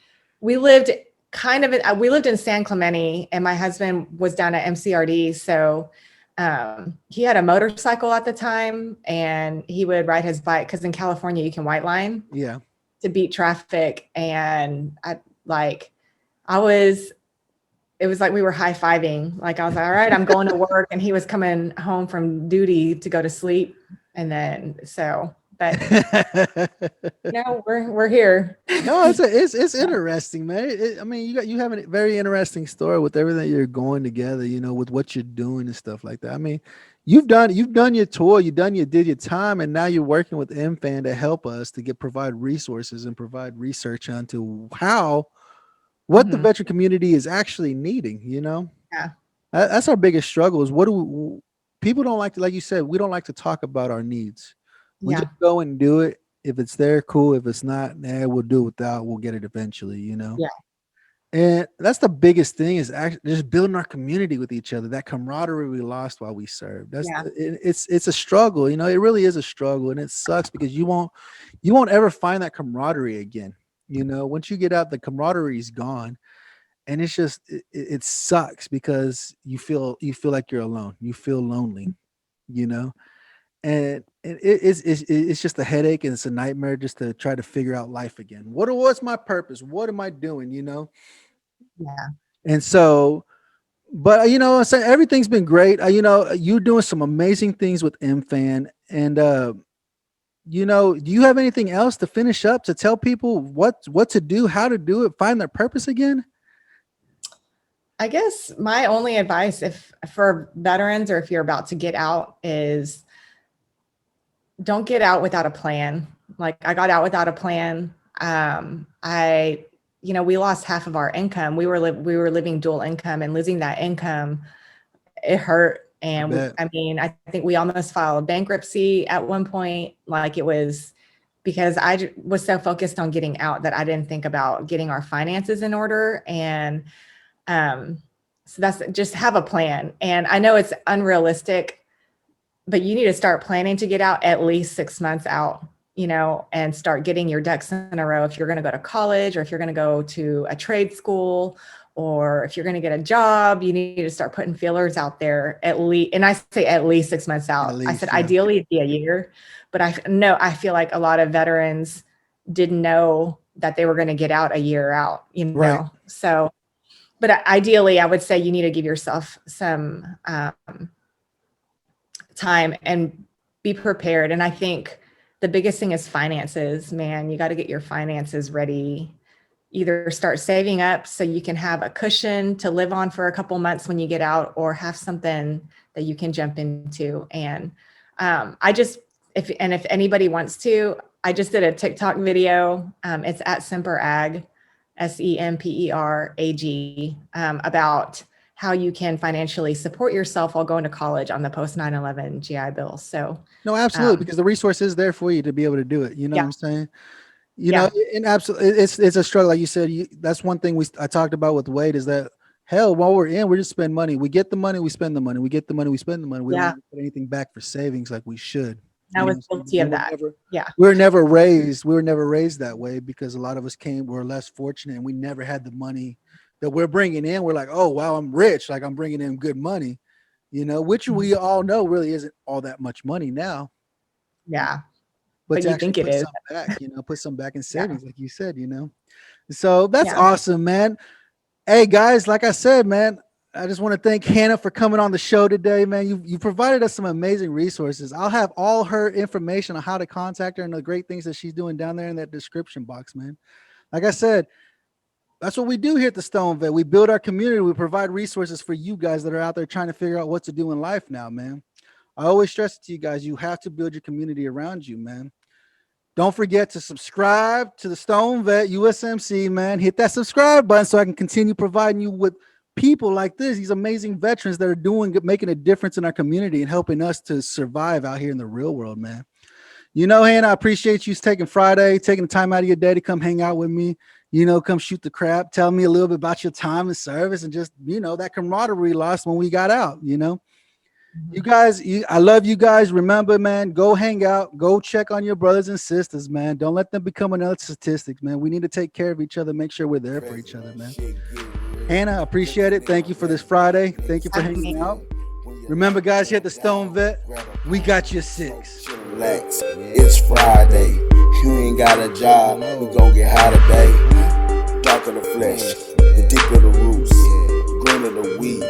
we lived in San Clemente, and my husband was down at MCRD. So he had a motorcycle at the time, and he would ride his bike because in California you can white line to beat traffic. And it was like we were high-fiving. Like I was like, all right, I'm going to work, and he was coming home from duty to go to sleep. And then but we're here. No, it's interesting, man. I mean, you have a very interesting story with everything you're going together, you know, with what you're doing and stuff like that. I mean, you've done your tour, you did your time, and now you're working with Mfan to help us to provide resources and provide research onto how what the veteran community is actually needing, you know? Yeah. That's our biggest struggle is people don't like to, like you said, we don't like to talk about our needs. We just go and do it. If it's there, cool. If it's not, we'll do it without, we'll get it eventually, you know? Yeah. And that's the biggest thing is actually just building our community with each other, that camaraderie we lost while we served. That's it's a struggle, you know, it really is a struggle, and it sucks because you won't ever find that camaraderie again. You know, once you get out, the camaraderie is gone. And it's just it sucks because you feel like you're alone. You feel lonely, you know, and it's just a headache, and it's a nightmare just to try to figure out life again. What's my purpose? What am I doing? You know. Yeah. And so, but you know, so everything's been great. You know, you're doing some amazing things with Mfan, and you know, do you have anything else to finish up to tell people what to do, how to do it, find their purpose again? I guess my only advice for veterans or if you're about to get out is don't get out without a plan. Like I got out without a plan. We lost half of our income. We were living dual income, and losing that income, it hurt. And I think we almost filed bankruptcy at one point. Like it was because I was so focused on getting out that I didn't think about getting our finances in order. And so that's just have a plan. And I know it's unrealistic, but you need to start planning to get out at least 6 months out, you know, and start getting your ducks in a row. If you're going to go to college, or if you're going to go to a trade school, or if you're going to get a job, you need to start putting feelers out there at least. And I say at least 6 months out. I said, ideally it'd be a year, but I feel like a lot of veterans didn't know that they were going to get out a year out, you know? Right. So, but ideally I would say you need to give yourself some time and be prepared. And I think the biggest thing is finances, man. You got to get your finances ready. Either start saving up so you can have a cushion to live on for a couple months when you get out, or have something that you can jump into. And if anybody wants to, I just did a TikTok video. It's at SemperAg, SEMPERAG, about how you can financially support yourself while going to college on the post 9/11 GI Bill. So no, absolutely, because the resource is there for you to be able to do it. You know what I'm saying? You know, and absolutely, it's a struggle. Like you said, that's one thing I talked about with Wade is that, hell, while we're in, we're just spending money. We get the money, we spend the money. We get the money, we spend the money. We don't put anything back for savings like we should. I was guilty of that. We were never raised that way because a lot of us were less fortunate, and we never had the money that we're bringing in. We're like, oh, wow, I'm rich. Like I'm bringing in good money, you know, which we all know really isn't all that much money now. Yeah. But you think it is. Some back, you know, put some back in savings, like you said, you know. So that's awesome, man. Hey guys, like I said, man, I just want to thank Hana for coming on the show today, man. You provided us some amazing resources. I'll have all her information on how to contact her and the great things that she's doing down there in that description box, man. Like I said, that's what we do here at the Stone Vet. We build our community. We provide resources for you guys that are out there trying to figure out what to do in life now, man. I always stress it to you guys, you have to build your community around you, man. Don't forget to subscribe to the Stone Vet USMC, man. Hit that subscribe button so I can continue providing you with people like this, these amazing veterans that are making a difference in our community and helping us to survive out here in the real world, man. You know, Hannah, I appreciate you taking the time out of your day to come hang out with me. You know, come shoot the crap. Tell me a little bit about your time and service and just, you know, that camaraderie lost when we got out, you know. You guys, I love you guys. Remember, man, go hang out, go check on your brothers and sisters, man. Don't let them become another statistic, man. We need to take care of each other, make sure we're there for each other, man. Hannah, I appreciate it. Thank you for this Friday. Thank you for hanging out. Remember, guys, here at the Stone Vet, we got you 6. Relax. It's Friday. You ain't got a job. We gon' get high today. Dark of the flesh, the deeper the roots, green of the weed.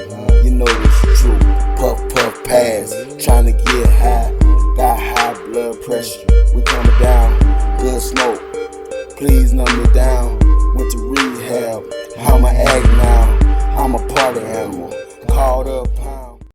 You know this is true. Puff, puff, pass. Trying to get high. Got high blood pressure. We coming down. Good smoke. Please numb me down. Went to rehab. How my act now? I'm a party animal. Called up pound.